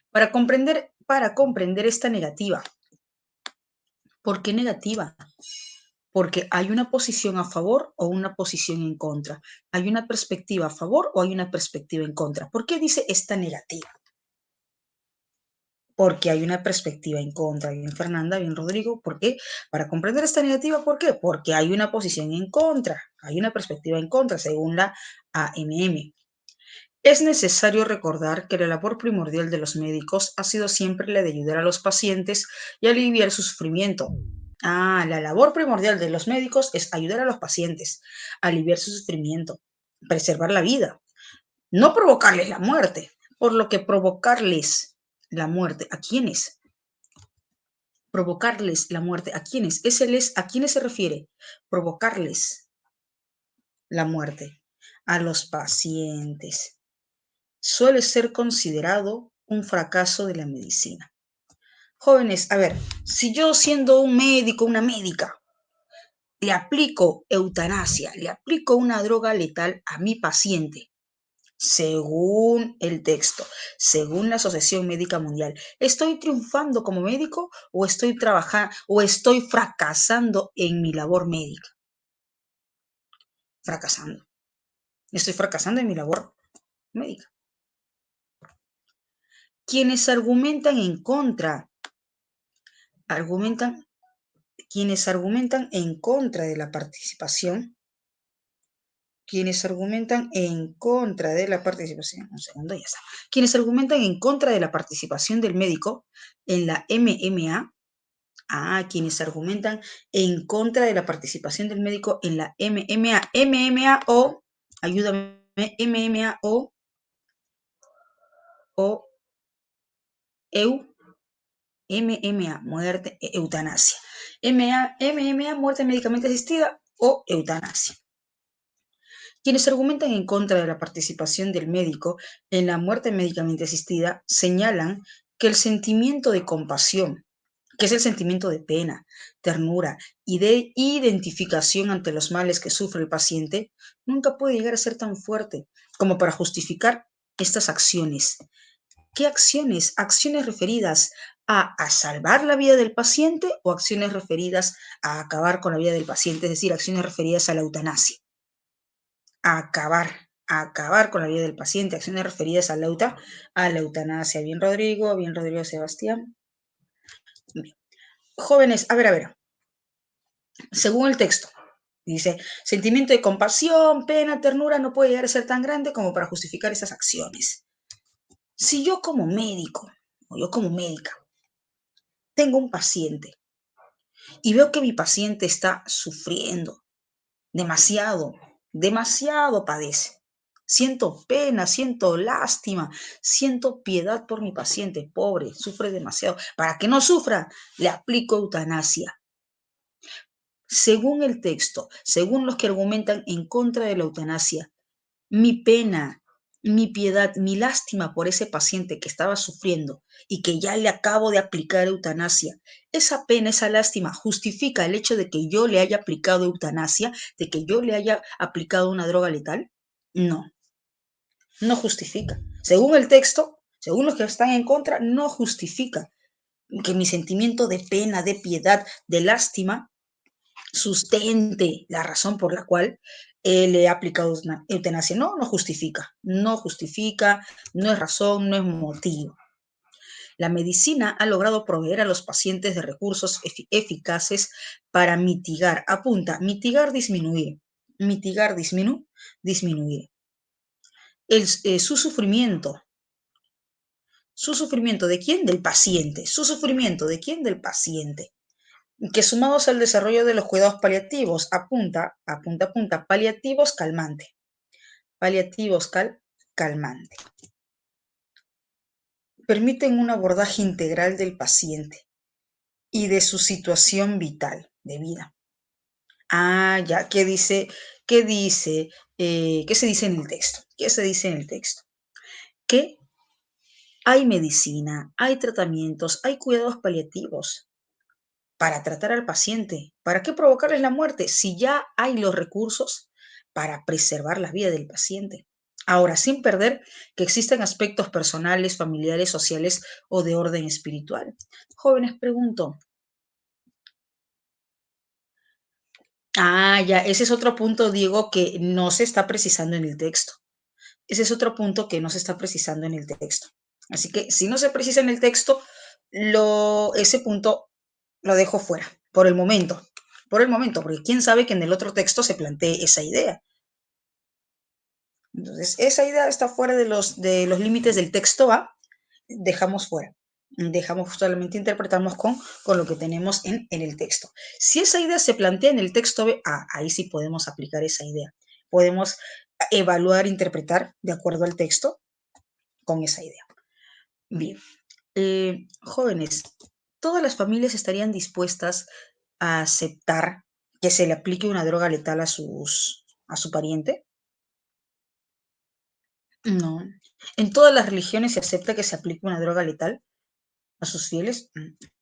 Para comprender esta negativa. ¿Por qué negativa? Porque hay una posición a favor o una posición en contra. Hay una perspectiva a favor o hay una perspectiva en contra. ¿Por qué dice esta negativa? Porque hay una perspectiva en contra. Bien, Fernanda, bien, Rodrigo. ¿Por qué? Para comprender esta negativa, ¿por qué? Porque hay una posición en contra, hay una perspectiva en contra, según la AMM. Es necesario recordar que la labor primordial de los médicos ha sido siempre la de ayudar a los pacientes y aliviar su sufrimiento. La labor primordial de los médicos es ayudar a los pacientes, aliviar su sufrimiento, preservar la vida, no provocarles la muerte, por lo que provocarles la muerte, ¿a quiénes? Provocarles la muerte, ¿a quiénes? ¿A quiénes se refiere? Provocarles la muerte, a los pacientes. suele ser considerado un fracaso de la medicina. Jóvenes, a ver, si yo siendo un médico, una médica, le aplico eutanasia, le aplico una droga letal a mi paciente, según el texto, según la Asociación Médica Mundial, ¿estoy triunfando como médico o estoy trabajando o estoy fracasando en mi labor médica? Fracasando. Estoy fracasando en mi labor médica. Quienes argumentan, quienes argumentan en contra de la participación, un segundo, ya está. Quienes argumentan en contra de la participación del médico en la MMA, quienes argumentan en contra de la participación del médico en la MMA o, ayúdame, MMA o MMA, muerte, eutanasia. MMA, muerte médicamente asistida o eutanasia. Quienes argumentan en contra de la participación del médico en la muerte médicamente asistida señalan que el sentimiento de compasión, que es el sentimiento de pena, ternura y de identificación ante los males que sufre el paciente, nunca puede llegar a ser tan fuerte como para justificar estas acciones. ¿Qué acciones? ¿Acciones referidas a salvar la vida del paciente o acciones referidas a acabar con la vida del paciente? Es decir, acciones referidas a la eutanasia. A acabar con la vida del paciente, acciones referidas a la eutanasia. Bien, Rodrigo Sebastián. Bien. Jóvenes, a ver, según el texto, dice, sentimiento de compasión, pena, ternura no puede llegar a ser tan grande como para justificar esas acciones. Si yo como médico o yo como médica tengo un paciente y veo que mi paciente está sufriendo demasiado, demasiado padece. Siento pena, siento lástima, siento piedad por mi paciente, pobre, sufre demasiado. Para que no sufra, le aplico eutanasia. Según el texto, según los que argumentan en contra de la eutanasia, mi pena, mi piedad, mi lástima por ese paciente que estaba sufriendo y que ya le acabo de aplicar eutanasia, esa pena, esa lástima justifica el hecho de que yo le haya aplicado eutanasia, de que yo le haya aplicado una droga letal. No, no justifica. Según el texto, según los que están en contra, no justifica que mi sentimiento de pena, de piedad, de lástima sustente la razón por la cual le he aplicado una eutanasia. No, no justifica, no es razón, no es motivo. La medicina ha logrado proveer a los pacientes de recursos eficaces para mitigar, apunta, mitigar, disminuir, disminuir su sufrimiento. ¿Su sufrimiento de quién? Del paciente. ¿Su sufrimiento de quién? Del paciente. Que sumados al desarrollo de los cuidados paliativos, apunta, paliativos calmante, paliativos calmante, permiten un abordaje integral del paciente y de su situación vital de vida. Ya, ¿qué dice? ¿Qué se dice en el texto? ¿Qué se dice en el texto? Que hay medicina, hay tratamientos, hay cuidados paliativos para tratar al paciente. ¿Para qué provocarles la muerte si ya hay los recursos para preservar la vida del paciente? Ahora, sin perder que existen aspectos personales, familiares, sociales o de orden espiritual. Jóvenes, pregunto. Ya, ese es otro punto, Diego, que no se está precisando en el texto. Ese es otro punto que no se está precisando en el texto. Así que si no se precisa en el texto, ese punto lo dejo fuera, por el momento, porque quién sabe que en el otro texto se plantee esa idea. Entonces, esa idea está fuera de los límites del texto A, dejamos fuera. Solamente interpretamos con lo que tenemos en el texto. Si esa idea se plantea en el texto B, ahí sí podemos aplicar esa idea. Podemos evaluar, interpretar de acuerdo al texto con esa idea. Bien, jóvenes, ¿todas las familias estarían dispuestas a aceptar que se le aplique una droga letal a su pariente? No. En todas las religiones se acepta que se aplique una droga letal a sus fieles.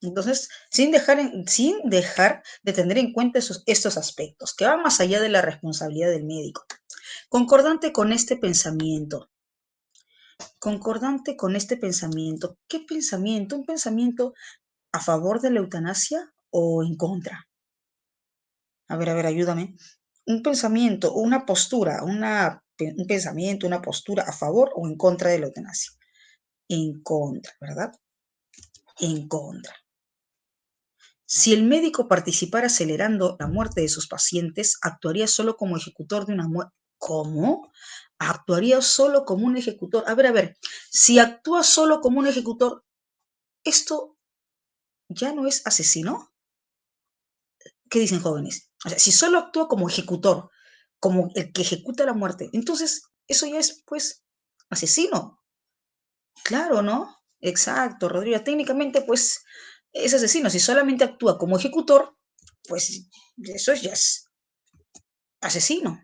Entonces, sin dejar de tener en cuenta estos aspectos, que van más allá de la responsabilidad del médico. Concordante con este pensamiento, ¿qué pensamiento? ¿Un pensamiento a favor de la eutanasia o en contra? A ver, ayúdame. Un pensamiento, una postura, un pensamiento, una postura a favor o en contra de la eutanasia. En contra, ¿verdad? En contra. Si el médico participara acelerando la muerte de sus pacientes, actuaría solo como ejecutor de una muerte. ¿Cómo? Actuaría solo como un ejecutor. A ver, si actúa solo como un ejecutor, ¿esto ya no es asesino? ¿Qué dicen jóvenes? O sea, si solo actúa como ejecutor, como el que ejecuta la muerte, entonces eso ya es, pues, asesino. Claro, ¿no? Exacto, Rodrigo. Técnicamente, pues, es asesino. Si solamente actúa como ejecutor, pues eso ya es asesino.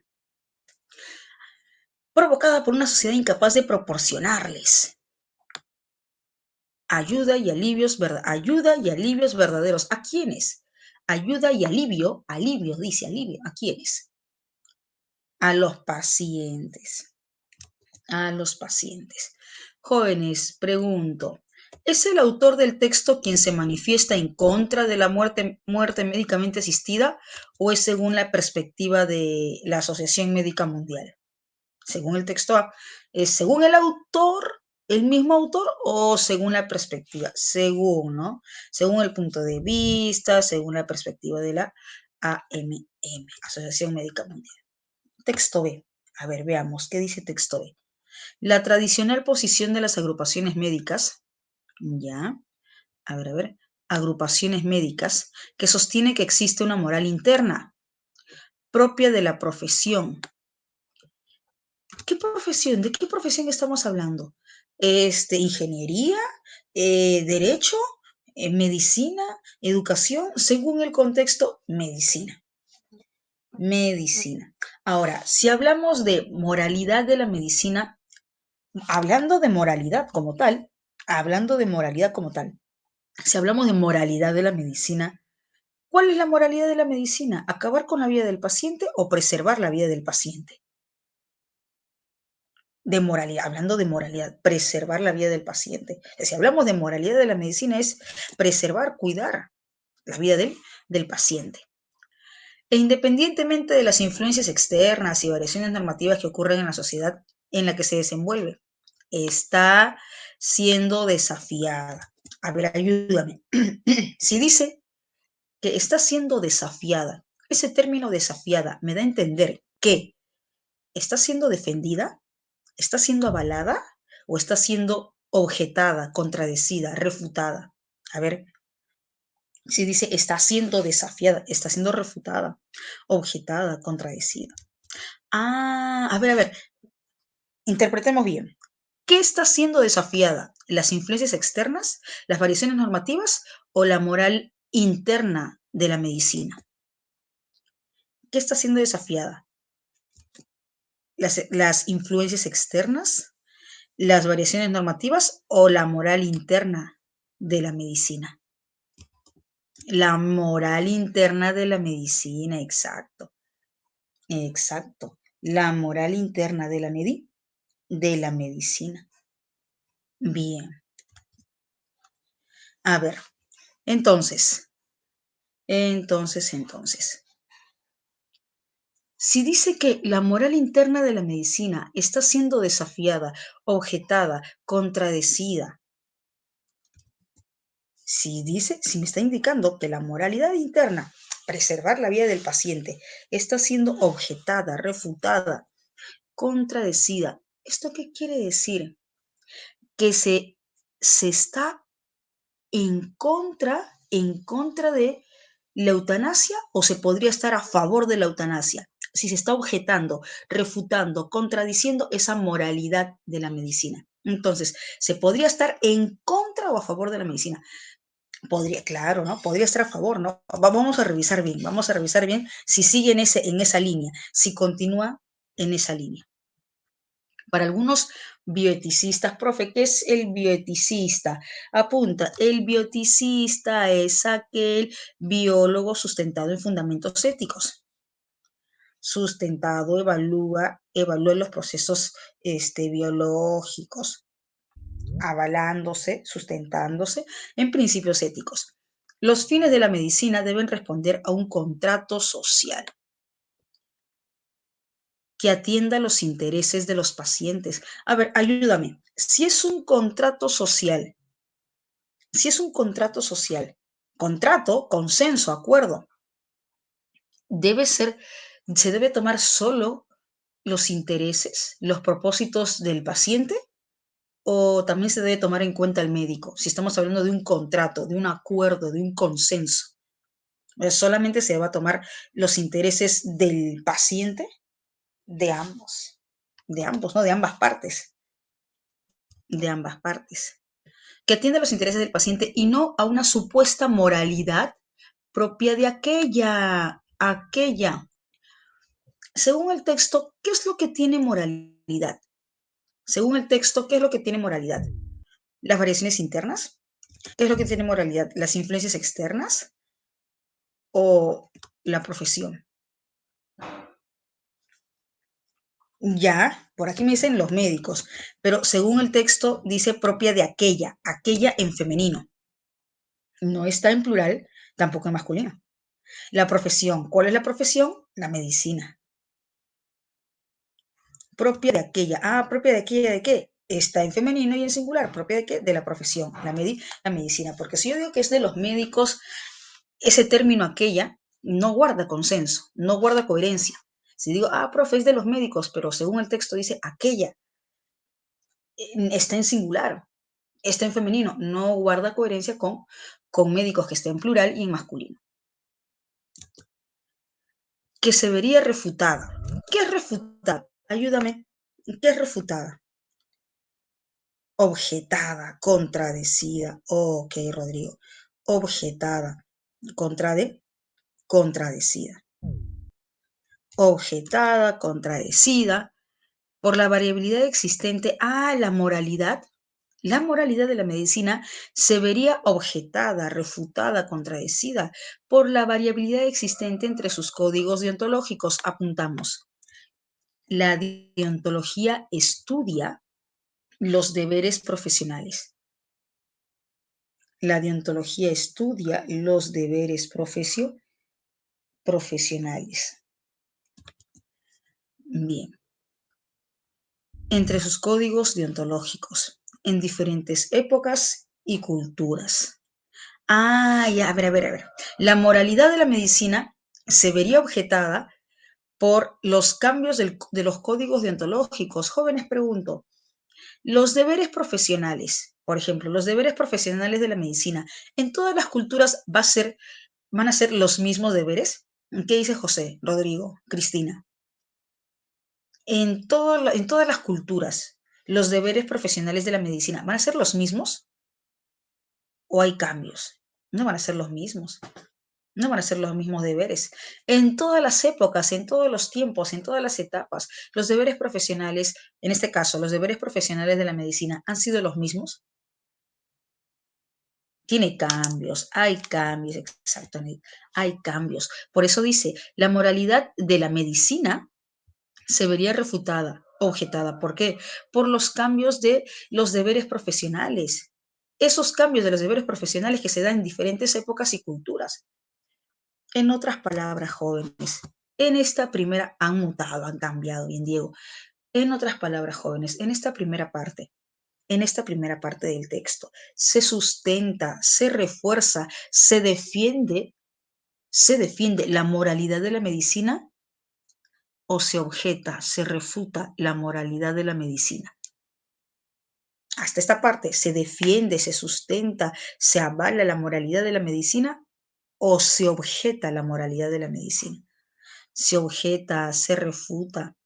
Provocada por una sociedad incapaz de proporcionarles ayuda y alivios verdaderos. ¿A quiénes? Ayuda y alivio, dice alivio. ¿A quiénes? A los pacientes. A los pacientes. Jóvenes, pregunto, ¿es el autor del texto quien se manifiesta en contra de la muerte médicamente asistida o es según la perspectiva de la Asociación Médica Mundial? Según el texto A, ¿es según el autor, el mismo autor o según la perspectiva? Según, ¿no? Según el punto de vista, según la perspectiva de la AMM, Asociación Médica Mundial. Texto B. A ver, veamos, ¿qué dice texto B? La tradicional posición de las agrupaciones médicas, ya, a ver, agrupaciones médicas, que sostiene que existe una moral interna propia de la profesión. ¿Qué profesión? ¿De qué profesión estamos hablando? Ingeniería, derecho, medicina, educación, según el contexto, medicina. Medicina. Ahora, si hablamos de moralidad de la medicina, hablando de moralidad como tal, hablando de moralidad como tal, si hablamos de moralidad de la medicina, ¿cuál es la moralidad de la medicina? ¿Acabar con la vida del paciente o preservar la vida del paciente? De moralidad, hablando de moralidad, preservar la vida del paciente. Si hablamos de moralidad de la medicina es preservar, cuidar la vida del paciente. E independientemente de las influencias externas y variaciones normativas que ocurren en la sociedad en la que se desenvuelve, está siendo desafiada. A ver, ayúdame. Si dice que está siendo desafiada, ese término desafiada me da a entender que está siendo defendida, está siendo avalada o está siendo objetada, contradecida, refutada. A ver, si dice está siendo desafiada, está siendo refutada, objetada, contradecida. A ver, interpretemos bien. ¿Qué está siendo desafiada? ¿Las influencias externas, las variaciones normativas o la moral interna de la medicina? ¿Qué está siendo desafiada? ¿Las influencias externas, las variaciones normativas o la moral interna de la medicina? La moral interna de la medicina, exacto. Exacto. La moral interna de la medicina. Bien. A ver, entonces. Si dice que la moral interna de la medicina está siendo desafiada, objetada, contradecida, si me está indicando que la moralidad interna, preservar la vida del paciente, está siendo objetada, refutada, contradecida, ¿esto qué quiere decir? Que se está en contra de la eutanasia o se podría estar a favor de la eutanasia, si se está objetando, refutando, contradiciendo esa moralidad de la medicina. Entonces, ¿se podría estar en contra o a favor de la medicina? Podría, claro, ¿no? Podría estar a favor, ¿no? Vamos a revisar bien si sigue en esa línea, si continúa en esa línea. Para algunos bioeticistas, profe, ¿qué es el bioeticista? Apunta, el bioeticista es aquel biólogo sustentado en fundamentos éticos. Sustentado, evalúa los procesos biológicos, avalándose, sustentándose en principios éticos. Los fines de la medicina deben responder a un contrato social que atienda los intereses de los pacientes. A ver, ayúdame. Si es un contrato social, contrato, consenso, acuerdo, debe ser, se debe tomar solo los intereses, los propósitos del paciente o también se debe tomar en cuenta el médico. Si estamos hablando de un contrato, de un acuerdo, de un consenso, solamente se va a tomar los intereses del paciente, de ambos, ¿no? De ambas partes, que atiende los intereses del paciente y no a una supuesta moralidad propia de aquella. Según el texto, ¿qué es lo que tiene moralidad? Según el texto, ¿qué es lo que tiene moralidad? ¿Las variaciones internas? ¿Qué es lo que tiene moralidad? ¿Las influencias externas o la profesión? Ya, por aquí me dicen los médicos, pero según el texto dice propia de aquella en femenino. No está en plural, tampoco en masculino. La profesión, ¿cuál es la profesión? La medicina. Propia de aquella. Ah, propia de aquella de qué? Está en femenino y en singular. ¿Propia de qué? De la profesión, la medicina. Porque si yo digo que es de los médicos, ese término aquella no guarda consenso, no guarda coherencia. Si digo, ah, profe, es de los médicos, pero según el texto dice aquella, está en singular, está en femenino, no guarda coherencia con médicos que está en plural y en masculino. Que se vería refutada. ¿Qué es refutada? Ayúdame. ¿Qué es refutada? Objetada, contradecida. Ok, Rodrigo. Objetada, contradecida. Objetada, contradecida por la variabilidad existente a la moralidad de la medicina se vería objetada, refutada, contradecida por la variabilidad existente entre sus códigos deontológicos. Apuntamos. La deontología estudia los deberes profesionales. La deontología estudia los deberes profesionales. Bien. Entre sus códigos deontológicos, en diferentes épocas y culturas. Ah, ya, a ver. La moralidad de la medicina se vería objetada por los cambios de los códigos deontológicos. Jóvenes, pregunto, los deberes profesionales, por ejemplo, los deberes profesionales de la medicina, ¿en todas las culturas van a ser los mismos deberes? ¿Qué dice José, Rodrigo, Cristina? En todas las culturas, ¿los deberes profesionales de la medicina van a ser los mismos o hay cambios? No van a ser los mismos. No van a ser los mismos deberes. En todas las épocas, en todos los tiempos, en todas las etapas, los deberes profesionales, en este caso, los deberes profesionales de la medicina, ¿han sido los mismos? Tiene cambios, exactamente, hay cambios. Por eso dice, la moralidad de la medicina se vería refutada, objetada. ¿Por qué? Por los cambios de los deberes profesionales. Esos cambios de los deberes profesionales que se dan en diferentes épocas y culturas. En otras palabras, jóvenes, en esta primera han mutado, han cambiado, bien Diego. En otras palabras, jóvenes, en esta primera parte del texto, se sustenta, se refuerza, se defiende la moralidad de la medicina o se objeta, se refuta la moralidad de la medicina. Hasta esta parte, se defiende, se sustenta, se avala la moralidad de la medicina o se objeta la moralidad de la medicina. Se objeta, se refuta.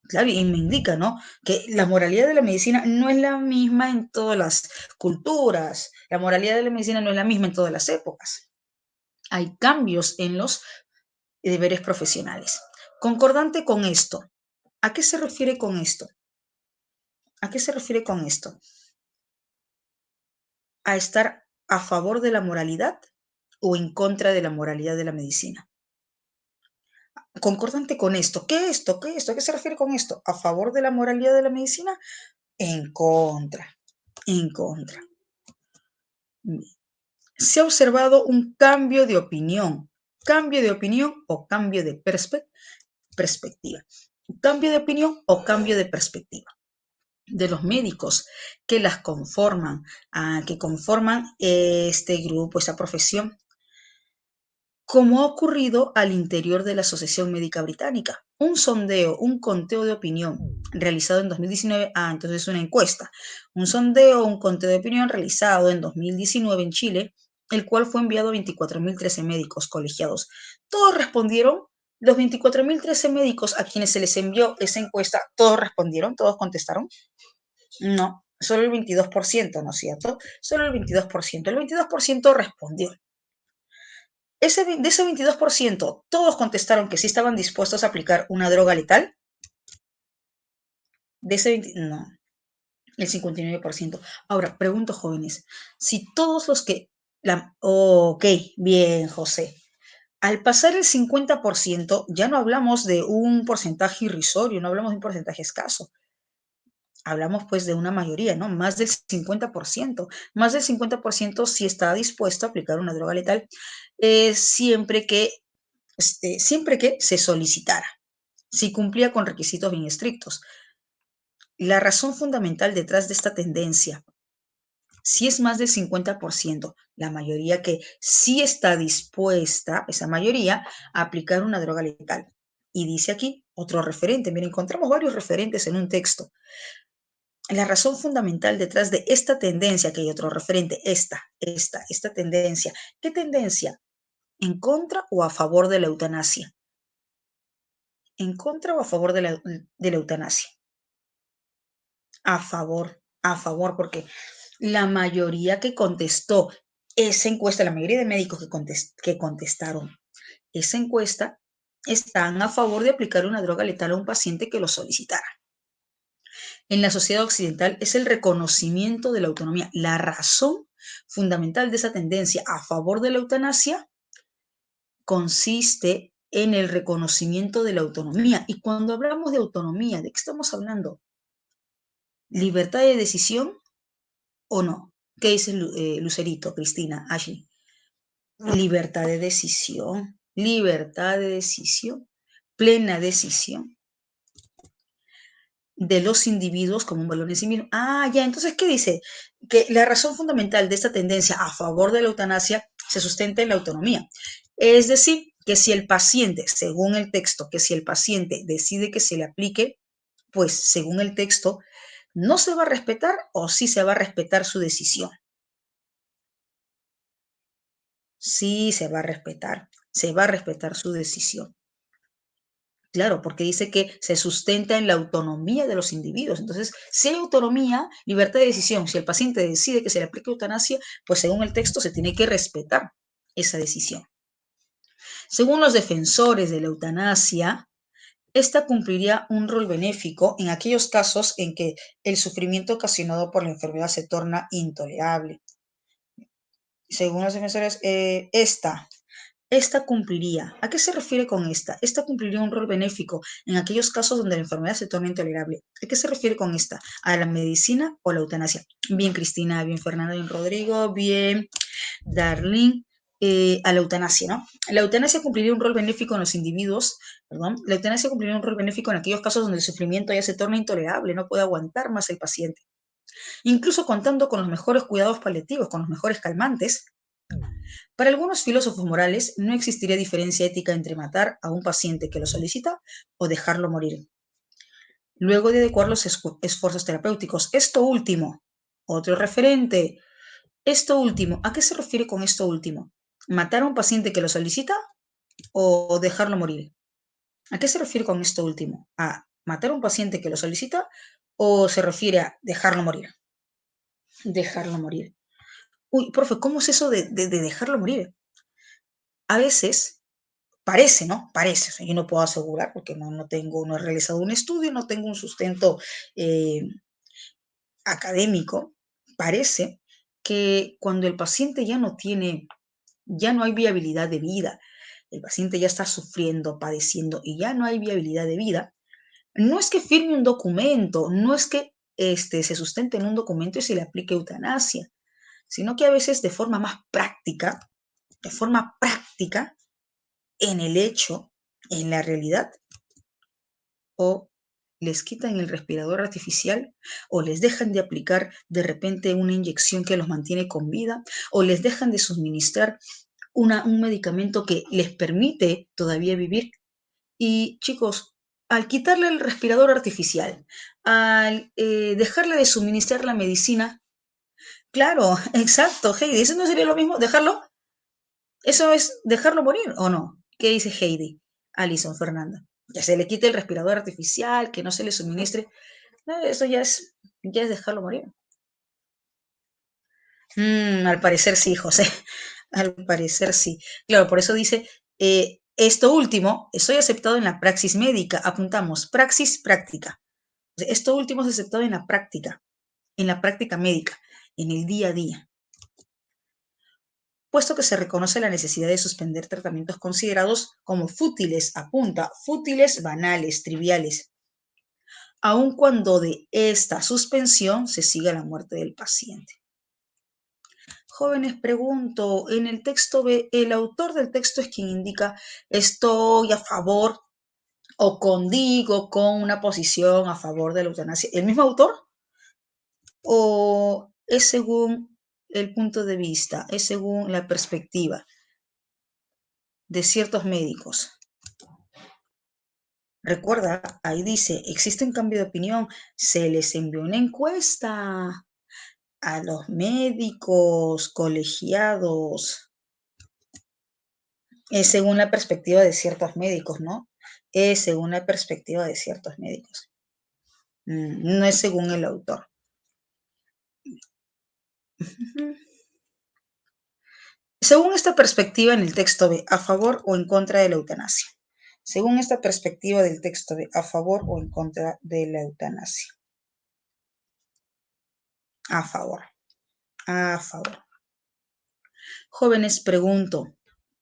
Claro, y me indica, ¿no? Que la moralidad de la medicina no es la misma en todas las culturas, la moralidad de la medicina no es la misma en todas las épocas. Hay cambios en los deberes profesionales. Concordante con esto, ¿A qué se refiere con esto? ¿A qué se refiere con esto? ¿A estar a favor de la moralidad o en contra de la moralidad de la medicina? Concordante con esto. ¿Qué esto? ¿Qué esto? ¿A qué se refiere con esto? ¿A favor de la moralidad de la medicina? En contra. En contra. Se ha observado un cambio de opinión o cambio de perspectiva, cambio de opinión o cambio de perspectiva de los médicos que las conforman, que conforman este grupo, esa profesión, como ha ocurrido al interior de la Asociación Médica Británica. Un sondeo, un conteo de opinión realizado en 2019, entonces una encuesta, un sondeo, un conteo de opinión realizado en 2019 en Chile, el cual fue enviado a 24.013 médicos colegiados. Todos respondieron, los 24.013 médicos a quienes se les envió esa encuesta, todos respondieron, todos contestaron. No, solo el 22%, ¿no es cierto? Solo el 22%. El 22% respondió. De ese 22%, todos contestaron que sí estaban dispuestos a aplicar una droga letal. De ese 20, no, el 59%. Ahora, pregunto, jóvenes, si todos los que... ok, bien, José. Al pasar el 50%, ya no hablamos de un porcentaje irrisorio, no hablamos de un porcentaje escaso. Hablamos pues de una mayoría, ¿no? Más del 50%. Más del 50% sí está dispuesto a aplicar una droga letal siempre que se solicitara, si cumplía con requisitos bien estrictos. La razón fundamental detrás de esta tendencia, si es más del 50%, la mayoría que sí está dispuesta, esa mayoría, a aplicar una droga letal. Y dice aquí otro referente, miren, encontramos varios referentes en un texto. La razón fundamental detrás de esta tendencia, que hay otro referente, esta tendencia. ¿Qué tendencia? ¿En contra o a favor de la eutanasia? ¿En contra o a favor de la eutanasia? A favor, porque la mayoría que contestó esa encuesta, la mayoría de médicos que contestaron esa encuesta, están a favor de aplicar una droga letal a un paciente que lo solicitara. En la sociedad occidental es el reconocimiento de la autonomía. La razón fundamental de esa tendencia a favor de la eutanasia consiste en el reconocimiento de la autonomía. Y cuando hablamos de autonomía, ¿de qué estamos hablando? ¿Libertad de decisión o no? ¿Qué dice Lucerito, Cristina, Ashley? Libertad de decisión, plena decisión de los individuos como un valor en sí mismo. Ya, entonces, ¿qué dice? Que la razón fundamental de esta tendencia a favor de la eutanasia se sustenta en la autonomía. Es decir, que si el paciente, según el texto, que si el paciente decide que se le aplique, pues según el texto, no se va a respetar o sí se va a respetar su decisión. Sí se va a respetar su decisión. Claro, porque dice que se sustenta en la autonomía de los individuos. Entonces, si hay autonomía, libertad de decisión, si el paciente decide que se le aplique eutanasia, pues según el texto se tiene que respetar esa decisión. Según los defensores de la eutanasia, esta cumpliría un rol benéfico en aquellos casos en que el sufrimiento ocasionado por la enfermedad se torna intolerable. Según los defensores, esta cumpliría. ¿A qué se refiere con esta? Esta cumpliría un rol benéfico en aquellos casos donde la enfermedad se torna intolerable. ¿A qué se refiere con esta? ¿A la medicina o la eutanasia? Bien, Cristina, bien, Fernando, bien, Rodrigo, bien, Darlene. A la eutanasia, ¿no? La eutanasia cumpliría un rol benéfico en los individuos, perdón, la eutanasia cumpliría un rol benéfico en aquellos casos donde el sufrimiento ya se torna intolerable, no puede aguantar más el paciente. Incluso contando con los mejores cuidados paliativos, con los mejores calmantes, para algunos filósofos morales no existiría diferencia ética entre matar a un paciente que lo solicita o dejarlo morir, luego de adecuar los esfuerzos terapéuticos. Esto último, otro referente. Esto último, ¿a qué se refiere con esto último? ¿Matar a un paciente que lo solicita o dejarlo morir? ¿A qué se refiere con esto último? ¿A matar a un paciente que lo solicita o se refiere a dejarlo morir? Dejarlo morir. Uy, profe, ¿cómo es eso de dejarlo morir? A veces Parece, ¿no? Parece. O sea, yo no puedo asegurar porque no he realizado un estudio, no tengo un sustento eh, académico. Parece que cuando el paciente ya no hay viabilidad de vida, el paciente ya está sufriendo, padeciendo y ya no hay viabilidad de vida, no es que firme un documento, no es que se sustente en un documento y se le aplique eutanasia, sino que a veces de forma práctica, en el hecho, en la realidad, o les quitan el respirador artificial, o les dejan de aplicar de repente una inyección que los mantiene con vida, o les dejan de suministrar un medicamento que les permite todavía vivir. Y chicos, al quitarle el respirador artificial, al dejarle de suministrar la medicina, claro, exacto, Heidi, ¿eso no sería lo mismo? ¿Dejarlo? ¿Eso es dejarlo morir o no? ¿Qué dice Heidi? Alison, Fernanda. Ya se le quite el respirador artificial, que no se le suministre. No, eso ya es dejarlo morir. Al parecer sí, José. Al parecer sí. Claro, por eso dice, esto último, soy aceptado en la praxis médica. Apuntamos, praxis, práctica. Esto último es aceptado en la práctica médica, en el día a día, puesto que se reconoce la necesidad de suspender tratamientos considerados como fútiles, apunta, fútiles, banales, triviales, aun cuando de esta suspensión se siga la muerte del paciente. Jóvenes, pregunto, en el texto B, el autor del texto es quien indica estoy a favor o condigo con una posición a favor de la eutanasia. ¿El mismo autor? ¿O es según el punto de vista, es según la perspectiva de ciertos médicos? Recuerda, ahí dice, existe un cambio de opinión, se les envió una encuesta a los médicos colegiados, es según la perspectiva de ciertos médicos, ¿no? Es según la perspectiva de ciertos médicos. No es según el autor. Según esta perspectiva en el texto B, a favor o en contra de la eutanasia. Según esta perspectiva del texto B, a favor o en contra de la eutanasia. A favor. A favor. Jóvenes, pregunto,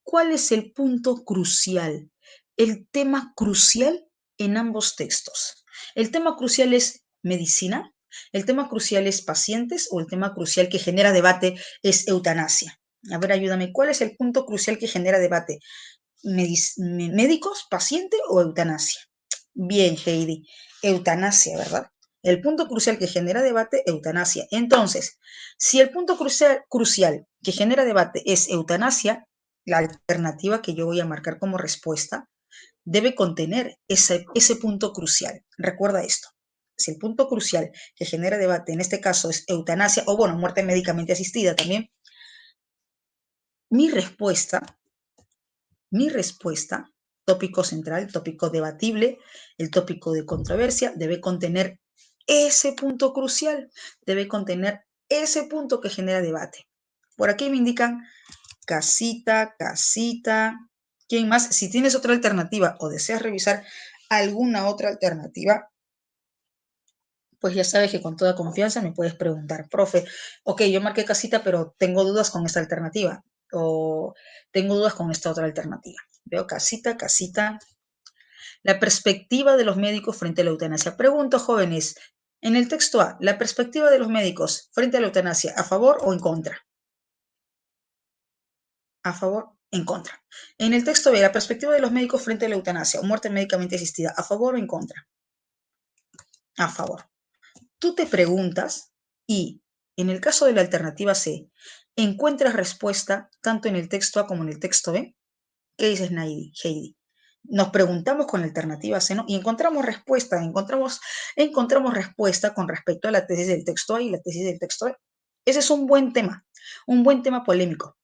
¿cuál es el punto crucial, el tema crucial en ambos textos? ¿El tema crucial es medicina? ¿El tema crucial es pacientes? ¿O el tema crucial que genera debate es eutanasia? A ver, ayúdame, ¿cuál es el punto crucial que genera debate? ¿Médicos, paciente o eutanasia? Bien, Heidi, eutanasia, ¿verdad? El punto crucial que genera debate, eutanasia. Entonces, si el punto crucial que genera debate es eutanasia, la alternativa que yo voy a marcar como respuesta debe contener ese punto crucial. Recuerda esto. Si el punto crucial que genera debate en este caso es eutanasia o, bueno, muerte médicamente asistida también, mi respuesta tópico central, tópico debatible, el tópico de controversia, debe contener ese punto crucial, debe contener ese punto que genera debate. Por aquí me indican casita, casita. ¿Quién más? Si tienes otra alternativa o deseas revisar alguna otra alternativa, pues ya sabes que con toda confianza me puedes preguntar, profe, ok, yo marqué casita, pero tengo dudas con esta alternativa o tengo dudas con esta otra alternativa. Veo casita, casita. La perspectiva de los médicos frente a la eutanasia. Pregunto, jóvenes, en el texto A, la perspectiva de los médicos frente a la eutanasia, ¿a favor o en contra? A favor, en contra. En el texto B, la perspectiva de los médicos frente a la eutanasia o muerte médicamente asistida, ¿a favor o en contra? A favor. Tú te preguntas y, en el caso de la alternativa C, encuentras respuesta tanto en el texto A como en el texto B. ¿Qué dices, Heidi? Nos preguntamos con la alternativa C, ¿no? Y encontramos respuesta, encontramos respuesta con respecto a la tesis del texto A y la tesis del texto B. Ese es un buen tema polémico,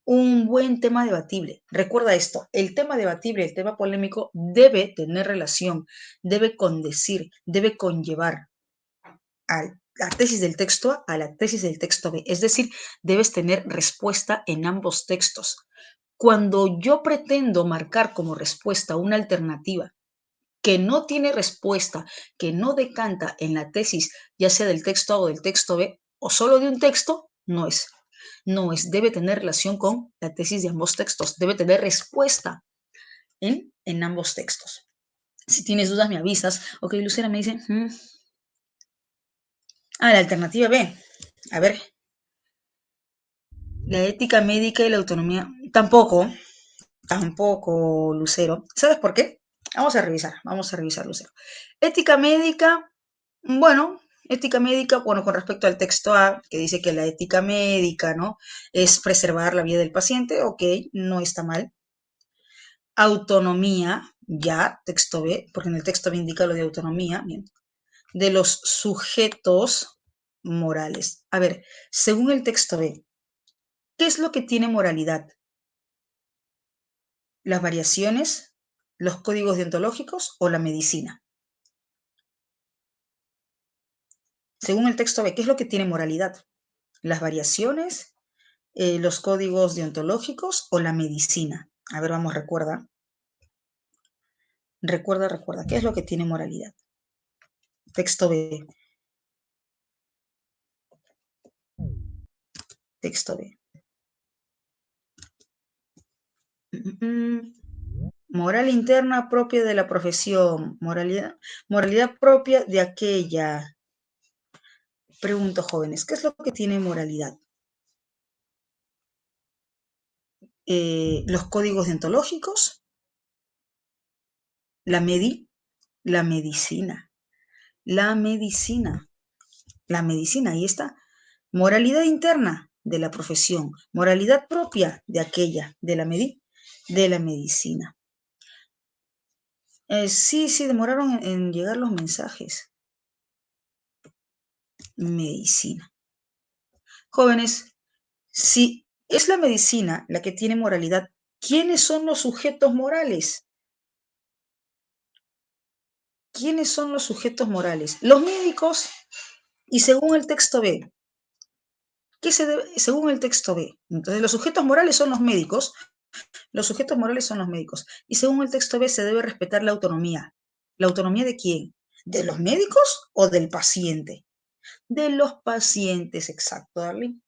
un buen tema debatible. Recuerda esto, el tema debatible, el tema polémico debe tener relación, debe condecir, debe conllevar a la tesis del texto A a la tesis del texto B. Es decir, debes tener respuesta en ambos textos. Cuando yo pretendo marcar como respuesta una alternativa que no tiene respuesta, que no decanta en la tesis, ya sea del texto A o del texto B, o solo de un texto, no es. No es, debe tener relación con la tesis de ambos textos, debe tener respuesta en ambos textos. Si tienes dudas, me avisas. Ok, Lucera me dice, la alternativa B. A ver, la ética médica y la autonomía. Tampoco, Lucero. ¿Sabes por qué? Vamos a revisar, Lucero. Ética médica, bueno, con respecto al texto A, que dice que la ética médica, ¿no? Es preservar la vida del paciente, ok, no está mal. Autonomía, ya, texto B, porque en el texto B indica lo de autonomía, bien. De los sujetos morales. A ver, según el texto B, ¿qué es lo que tiene moralidad? ¿Las variaciones, los códigos deontológicos o la medicina? Según el texto B, ¿qué es lo que tiene moralidad? ¿Las variaciones, los códigos deontológicos o la medicina? A ver, vamos, recuerda. Recuerda, ¿qué es lo que tiene moralidad? Texto B. Texto B. Moral interna propia de la profesión. Moralidad propia de aquella. Pregunto, jóvenes, ¿qué es lo que tiene moralidad? Los códigos deontológicos, la la medicina, la medicina, la medicina, ahí está. Moralidad interna de la profesión, moralidad propia de aquella, de la medicina. Sí, demoraron en llegar los mensajes. Medicina. Jóvenes, si es la medicina la que tiene moralidad, ¿quiénes son los sujetos morales? ¿Quiénes son los sujetos morales? Los médicos y según el texto B. ¿Qué se debe? Según el texto B. Entonces, los sujetos morales son los médicos. Los sujetos morales son los médicos. Y según el texto B, se debe respetar la autonomía. ¿La autonomía de quién? ¿De los médicos o del paciente? De los pacientes, exacto, Darling.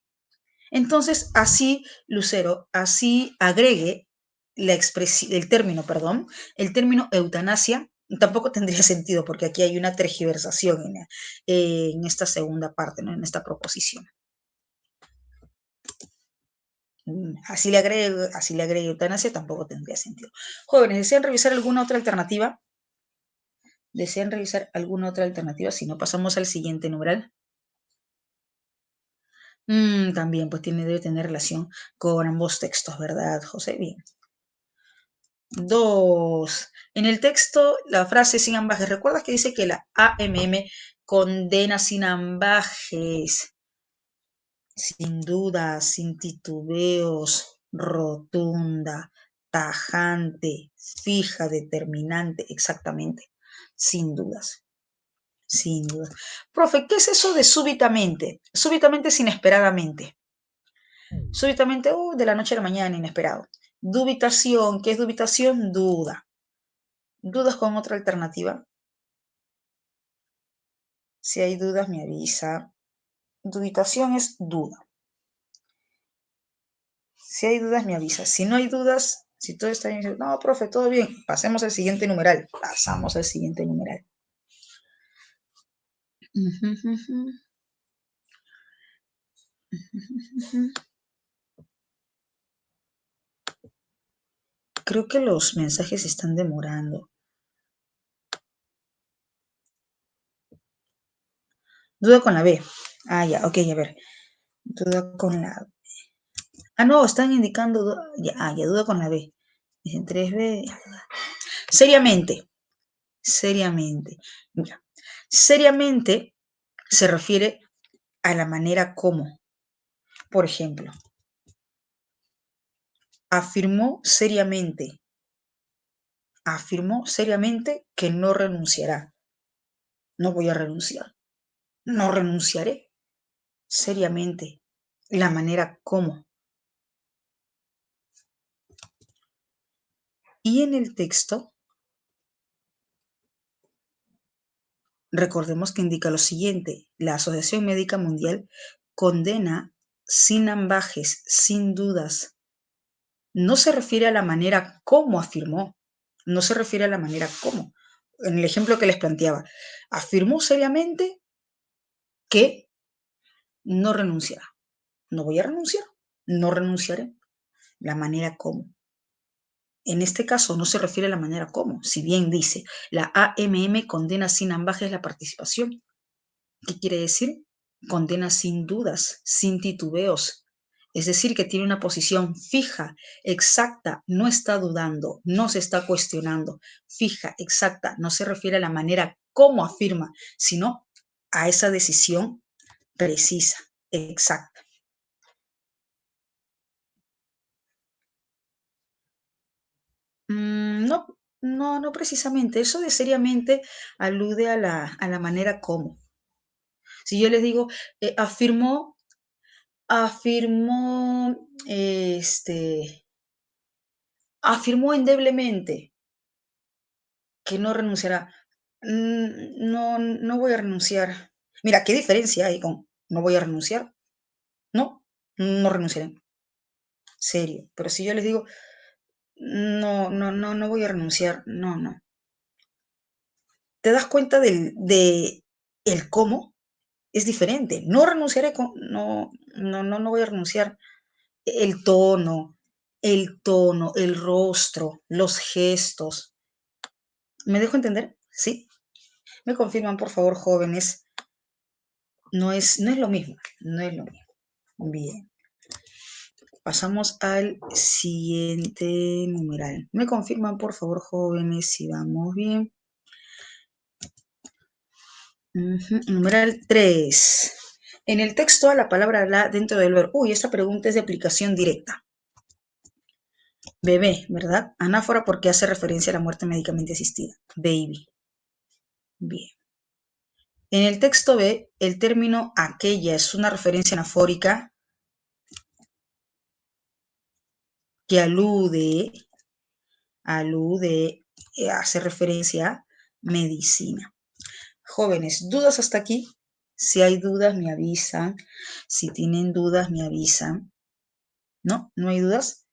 Entonces, así, Lucero, así agregue el término eutanasia, tampoco tendría sentido porque aquí hay una tergiversación en esta segunda parte, ¿no? En esta proposición. Así le agregue eutanasia, tampoco tendría sentido. Jóvenes, ¿desean revisar alguna otra alternativa? ¿Desean revisar alguna otra alternativa? Si no, pasamos al siguiente numeral. También, pues debe tener relación con ambos textos, ¿verdad, José? Bien. 2. En el texto, la frase sin ambajes. ¿Recuerdas que dice que la AMM condena sin ambajes? Sin dudas, sin titubeos, rotunda, tajante, fija, determinante, exactamente, sin dudas, sin dudas. Profe, ¿qué es eso de súbitamente? Súbitamente es inesperadamente. Súbitamente, de la noche a la mañana, inesperado. Dubitación, ¿qué es dubitación? Duda. ¿Dudas con otra alternativa? Si hay dudas, me avisa. Dubitación es duda. Si hay dudas, me avisa. Si no hay dudas, si todo está bien, no, profe, todo bien. Pasemos al siguiente numeral. Pasamos al siguiente numeral. Creo que los mensajes están demorando. Duda con la B. Ya, ok, a ver. Duda con la B. No, están indicando. Ya, duda con la B. Dicen 3B. Seriamente. Mira, seriamente se refiere a la manera como. Por ejemplo, afirmó seriamente que no renunciará. No voy a renunciar. No renunciaré. Seriamente. La manera como. Y en el texto, recordemos que indica lo siguiente: la Asociación Médica Mundial condena sin ambajes, sin dudas. No se refiere a la manera como afirmó, no se refiere a la manera como. En el ejemplo que les planteaba, afirmó seriamente que no renunciará. No voy a renunciar, no renunciaré. La manera como. En este caso no se refiere a la manera como, si bien dice, la AMM condena sin ambajes la participación. ¿Qué quiere decir? Condena sin dudas, sin titubeos. Es decir, que tiene una posición fija, exacta, no está dudando, no se está cuestionando, fija, exacta, no se refiere a la manera como afirma, sino a esa decisión precisa, exacta. No, no precisamente. Eso de seriamente alude a la manera como. Si yo les digo, afirmó, afirmó indeblemente que no renunciará. No voy a renunciar. Mira, qué diferencia hay con no voy a renunciar. No, no renunciaré. Serio. Pero si yo les digo, no voy a renunciar. No, no. ¿Te das cuenta de el cómo? Es diferente. No renunciaré no voy a renunciar. El tono, el rostro, los gestos. ¿Me dejo entender? ¿Sí? Me confirman, por favor, jóvenes. No es lo mismo. No es lo mismo. Bien. Pasamos al siguiente numeral. Me confirman, por favor, jóvenes, si vamos bien. Numeral 3. En el texto, a la palabra la dentro del verbo. Uy, esta pregunta es de aplicación directa. Bebé, ¿verdad? Anáfora porque hace referencia a la muerte médicamente asistida. Baby. Bien. En el texto B, el término aquella es una referencia anafórica que hace referencia a medicina. Jóvenes, ¿dudas hasta aquí? Si hay dudas, me avisan. Si tienen dudas, me avisan. ¿No? ¿No hay dudas?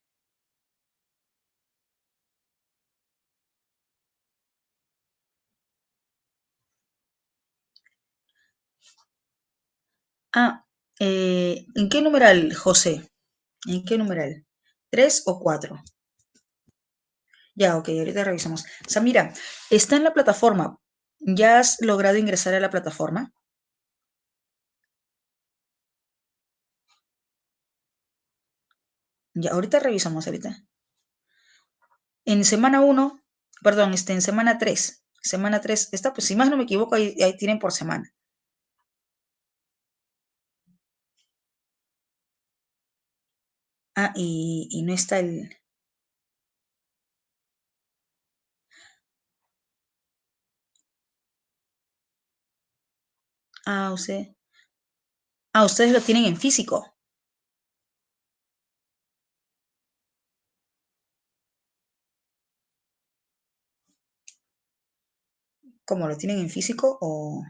Ah, ¿en qué numeral, José? ¿En qué numeral? ¿3 o 4? Ya, ok, ahorita revisamos. Samira, está en la plataforma. ¿Ya has logrado ingresar a la plataforma? Ya, ahorita revisamos ahorita. En semana 1, perdón, en semana 3. Semana 3, está, pues si más no me equivoco, ahí tienen por semana. Ah, y no está el... Ah, ustedes lo tienen en físico. ¿Cómo lo tienen en físico o...?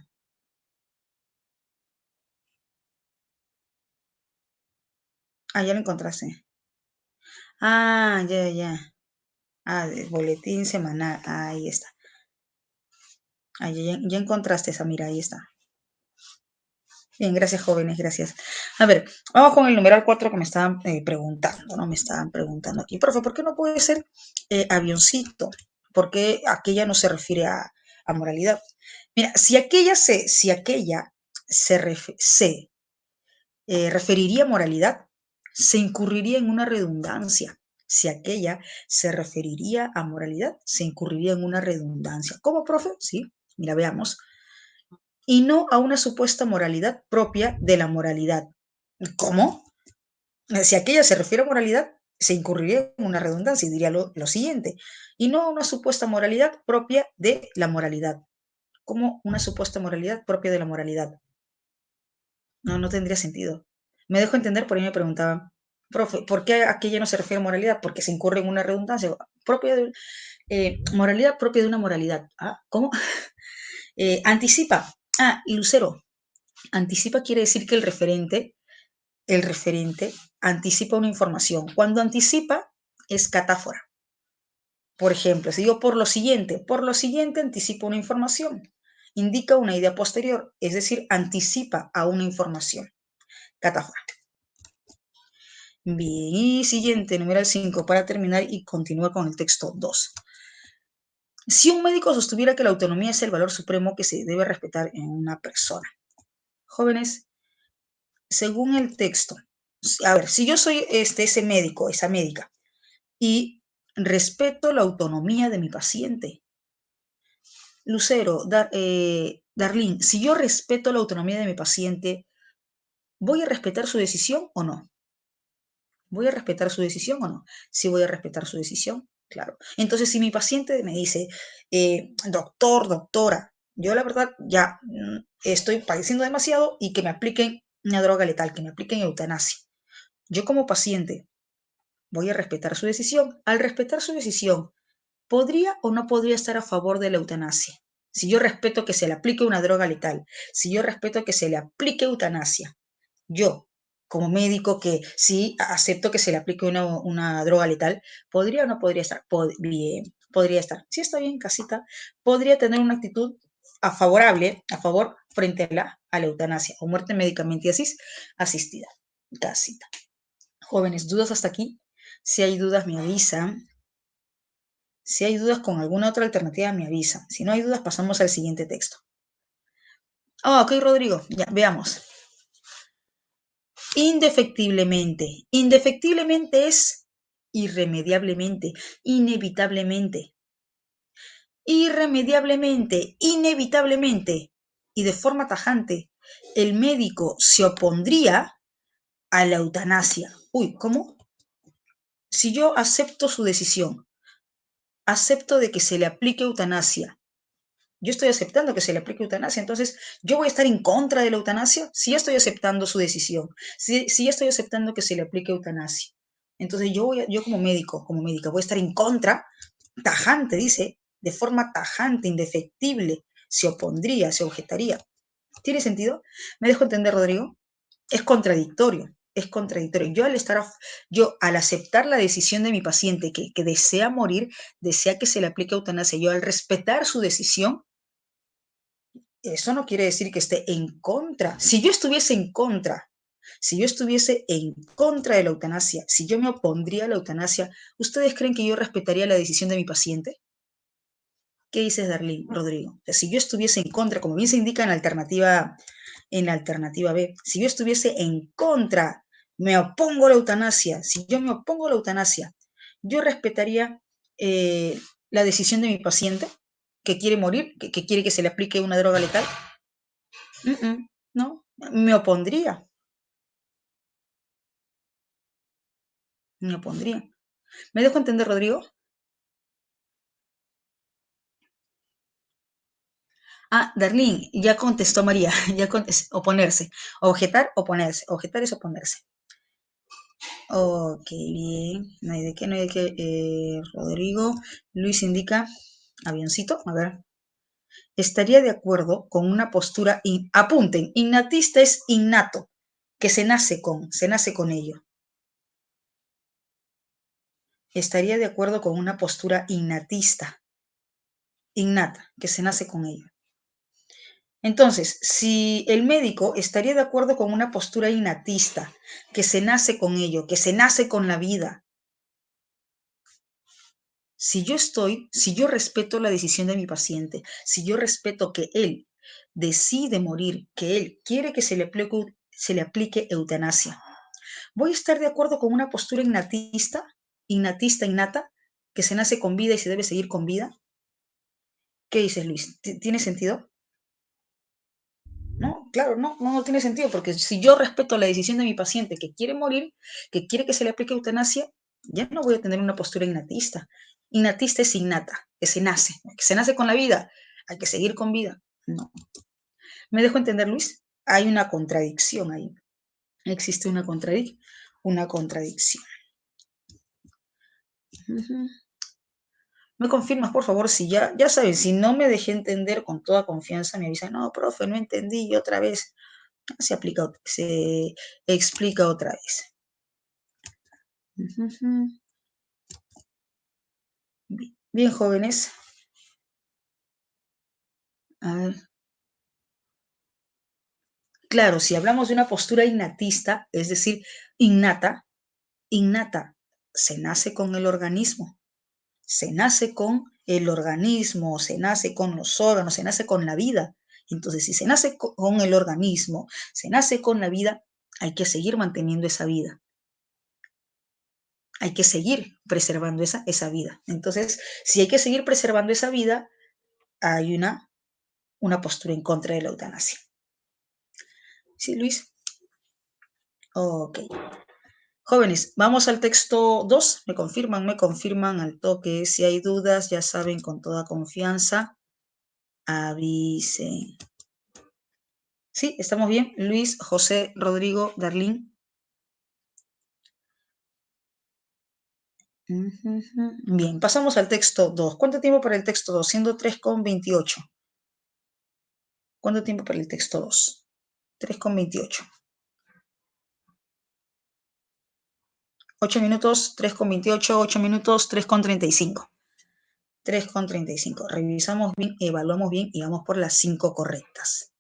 Ah, ya lo encontraste. Ah, ya. Ah, el boletín semanal. Ahí está. Ah, ya encontraste esa, mira, ahí está. Bien, gracias, jóvenes, gracias. A ver, vamos con el numeral 4 que me estaban preguntando, ¿no? Me estaban preguntando aquí, profe, ¿por qué no puede ser avioncito? ¿Por qué aquella no se refiere a moralidad? Mira, si aquella se referiría a moralidad, se incurriría en una redundancia. Si aquella se referiría a moralidad, se incurriría en una redundancia. ¿Cómo, profe? Sí, mira, veamos. Y no a una supuesta moralidad propia de la moralidad. ¿Cómo? Si aquella se refiere a moralidad, se incurriría en una redundancia y diría lo siguiente, y no a una supuesta moralidad propia de la moralidad. ¿Cómo una supuesta moralidad propia de la moralidad? No tendría sentido. Me dejo entender, por ahí me preguntaban. Profe, ¿por qué aquí ya no se refiere a moralidad? Porque se incurre en una redundancia propia de, moralidad propia de una moralidad. ¿Ah? ¿Cómo? Anticipa. Ah, Lucero. Anticipa quiere decir que el referente anticipa una información. Cuando anticipa es catáfora. Por ejemplo, si digo por lo siguiente anticipa una información. Indica una idea posterior, es decir, anticipa a una información. Catáfora. Bien, y siguiente, numeral 5, para terminar y continuar con el texto 2. Si un médico sostuviera que la autonomía es el valor supremo que se debe respetar en una persona. Jóvenes, según el texto, a ver, si yo soy ese médico, esa médica, y respeto la autonomía de mi paciente, Lucero, Darlene, si yo respeto la autonomía de mi paciente, ¿voy a respetar su decisión o no? ¿Voy a respetar su decisión o no? Sí voy a respetar su decisión, claro. Entonces, si mi paciente me dice, doctor, doctora, yo la verdad ya estoy padeciendo demasiado y que me apliquen una droga letal, que me apliquen eutanasia. Yo como paciente voy a respetar su decisión. Al respetar su decisión, ¿podría o no podría estar a favor de la eutanasia? Si yo respeto que se le aplique una droga letal, si yo respeto que se le aplique eutanasia, yo, como médico que sí acepto que se le aplique una droga letal, ¿podría o no podría estar? Bien, podría estar. Si está bien, casita, podría tener una actitud favorable, a favor, frente a la eutanasia o muerte médicamente asistida. Casita. Jóvenes, ¿dudas hasta aquí? Si hay dudas, me avisan. Si hay dudas con alguna otra alternativa, me avisan. Si no hay dudas, pasamos al siguiente texto. Ah, ok, Rodrigo, ya, veamos. Indefectiblemente. Indefectiblemente es irremediablemente, inevitablemente, irremediablemente, inevitablemente y de forma tajante. El médico se opondría a la eutanasia. Uy, ¿cómo? Si yo acepto su decisión, acepto de que se le aplique eutanasia, yo estoy aceptando que se le aplique eutanasia, entonces yo voy a estar en contra de la eutanasia si yo estoy aceptando su decisión, si yo estoy aceptando que se le aplique eutanasia. Entonces yo como médico, como médica, voy a estar en contra, tajante, dice, de forma tajante, indefectible, se opondría, se objetaría. ¿Tiene sentido? ¿Me dejo entender, Rodrigo? Es contradictorio, es contradictorio. Yo al aceptar la decisión de mi paciente que desea morir, desea que se le aplique eutanasia, yo al respetar su decisión, eso no quiere decir que esté en contra. Si yo estuviese en contra, si yo estuviese en contra de la eutanasia, si yo me opondría a la eutanasia, ¿ustedes creen que yo respetaría la decisión de mi paciente? ¿Qué dices, Darlene, Rodrigo? O sea, si yo estuviese en contra, como bien se indica en la alternativa B, si yo estuviese en contra, me opongo a la eutanasia, si yo me opongo a la eutanasia, yo respetaría la decisión de mi paciente que quiere morir, que quiere que se le aplique una droga letal. No, me opondría, me opondría. ¿Me dejo entender, Rodrigo? Ah, Darlene, ya contestó María, oponerse. Objetar, oponerse. Objetar es oponerse. Ok, bien. No hay de qué, no hay de qué. Rodrigo, Luis indica, avioncito, a ver. Estaría de acuerdo con una postura, apunten, innatista es innato, que se nace con ello. Estaría de acuerdo con una postura innatista, innata, que se nace con ello. Entonces, si el médico estaría de acuerdo con una postura innatista, que se nace con ello, que se nace con la vida, si yo respeto la decisión de mi paciente, si yo respeto que él decide morir, que él quiere que se le aplique eutanasia, ¿voy a estar de acuerdo con una postura innata, que se nace con vida y se debe seguir con vida? ¿Qué dices, Luis? ¿Tiene sentido? No, claro, no tiene sentido, porque si yo respeto la decisión de mi paciente que quiere morir, que quiere que se le aplique eutanasia, ya no voy a tener una postura innatista. Innatista es innata, que se nace con la vida, hay que seguir con vida. No. ¿Me dejo entender, Luis? Hay una contradicción ahí. Existe una una contradicción. ¿Me confirmas, por favor, si ya sabes, si no me dejé entender con toda confianza, me avisan, no, profe, no entendí, y otra vez se explica otra vez. Bien, jóvenes. A ver. Claro, si hablamos de una postura innatista, es decir, innata, se nace con el organismo. Se nace con el organismo, se nace con los órganos, se nace con la vida. Entonces, si se nace con el organismo, se nace con la vida, hay que seguir manteniendo esa vida. Hay que seguir preservando esa vida. Entonces, si hay que seguir preservando esa vida, hay una postura en contra de la eutanasia. ¿Sí, Luis? Ok. Jóvenes, vamos al texto 2. Me confirman al toque. Si hay dudas, ya saben, con toda confianza, avisen. Sí, estamos bien. Luis, José, Rodrigo, Darlín. Bien, pasamos al texto 2. ¿Cuánto tiempo para el texto 2? Siendo 3,28. ¿Cuánto tiempo para el texto 2? 3,28. 8 minutos, 3,28, 8 minutos, 3,35. 3,35. Revisamos bien, evaluamos bien y vamos por las 5 correctas.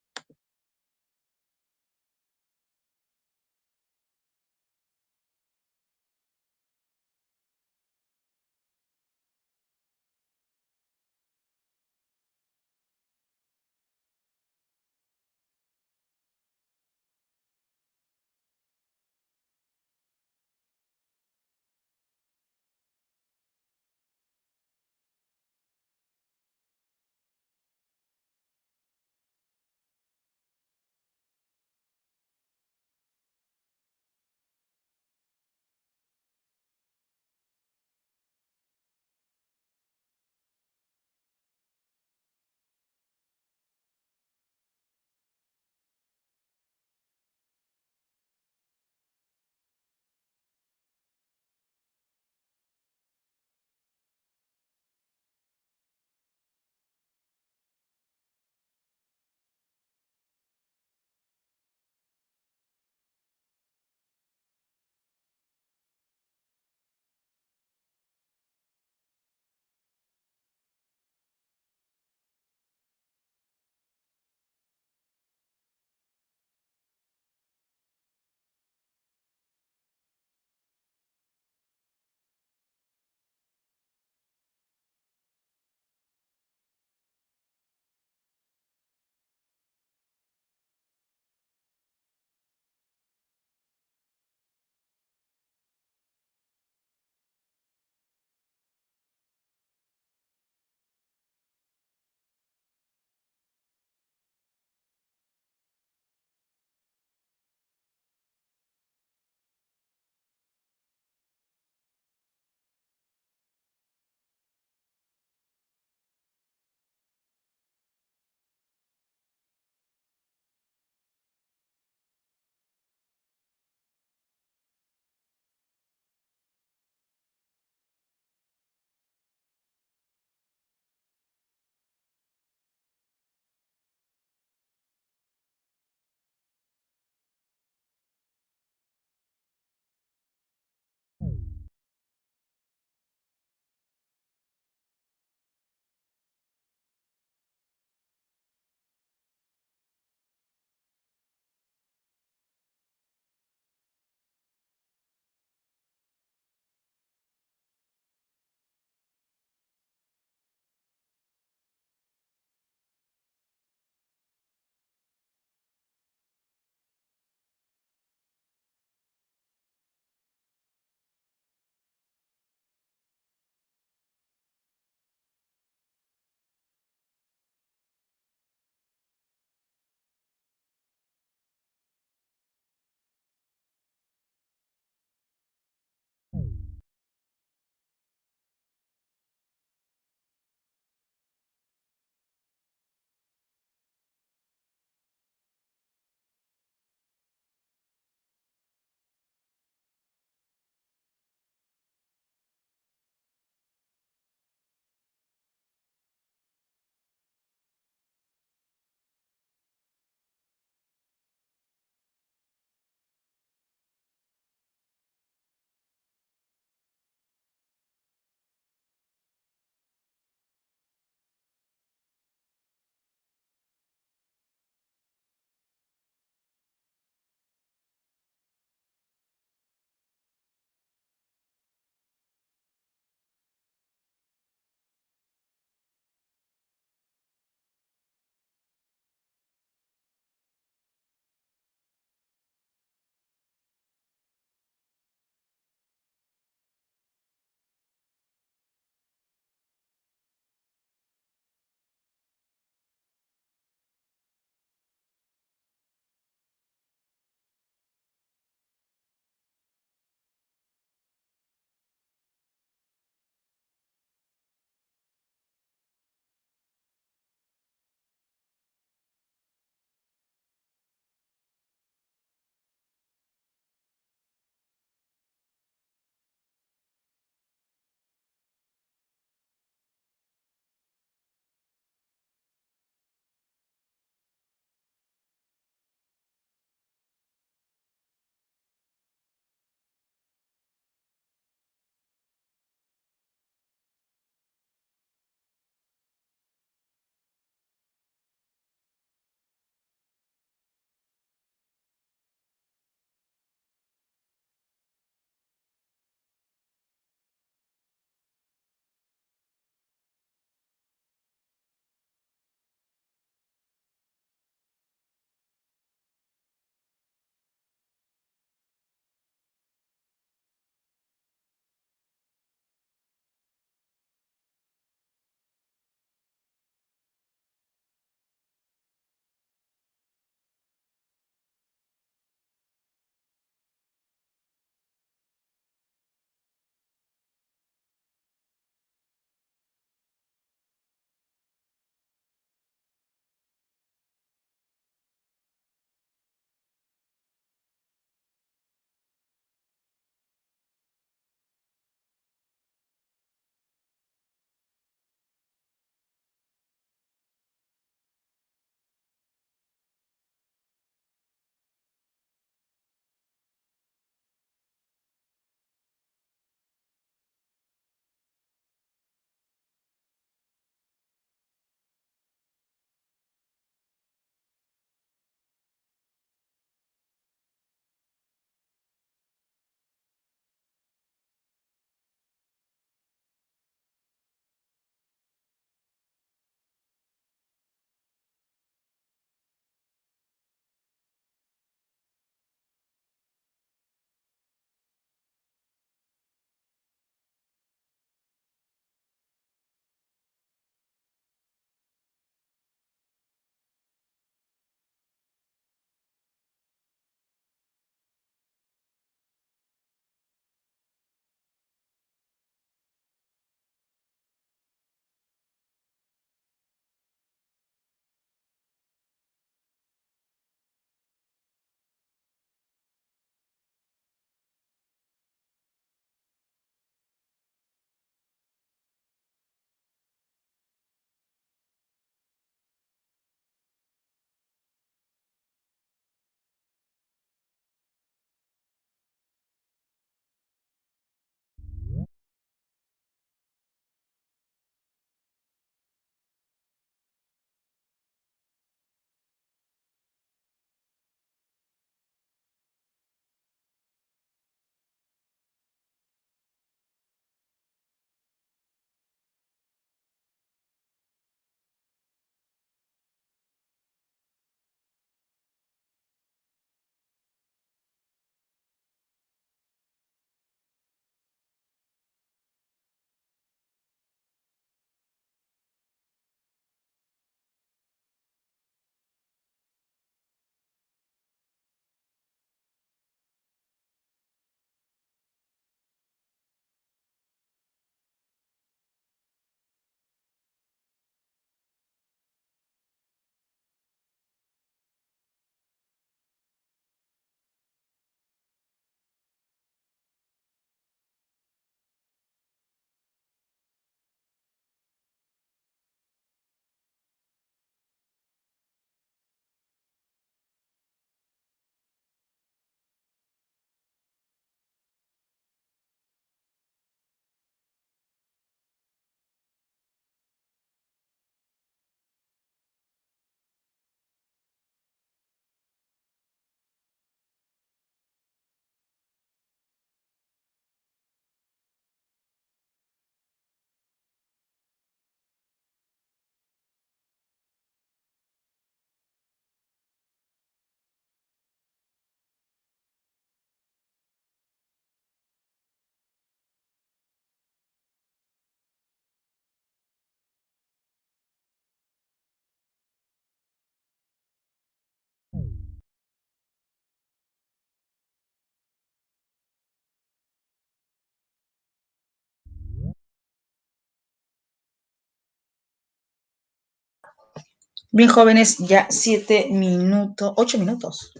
Bien, jóvenes, ya 7 minutos, 8 minutos.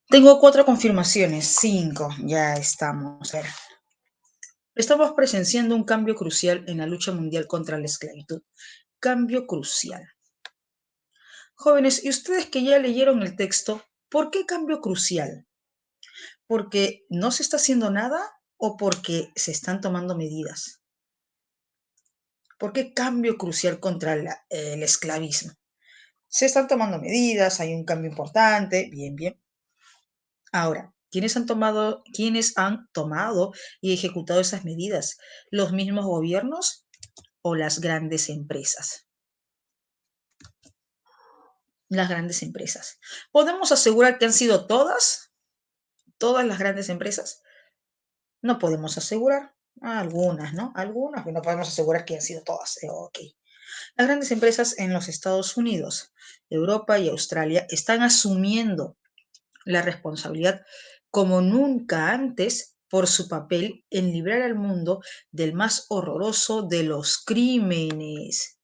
Tengo 4 confirmaciones, 5, ya estamos. A ver. Estamos presenciando un cambio crucial en la lucha mundial contra la esclavitud. Cambio crucial. Jóvenes, y ustedes que ya leyeron el texto, ¿por qué cambio crucial? ¿Porque no se está haciendo nada o porque se están tomando medidas? ¿Por qué cambio crucial contra el esclavismo? Se están tomando medidas, hay un cambio importante, bien, bien. Ahora, ¿quiénes han tomado y ejecutado esas medidas? ¿Los mismos gobiernos o las grandes empresas? Las grandes empresas. ¿Podemos asegurar que han sido todas las grandes empresas? No podemos asegurar. Algunas, ¿no? Algunas, pero no podemos asegurar que han sido todas. Ok. Las grandes empresas en los Estados Unidos, Europa y Australia están asumiendo la responsabilidad como nunca antes por su papel en librar al mundo del más horroroso de los crímenes.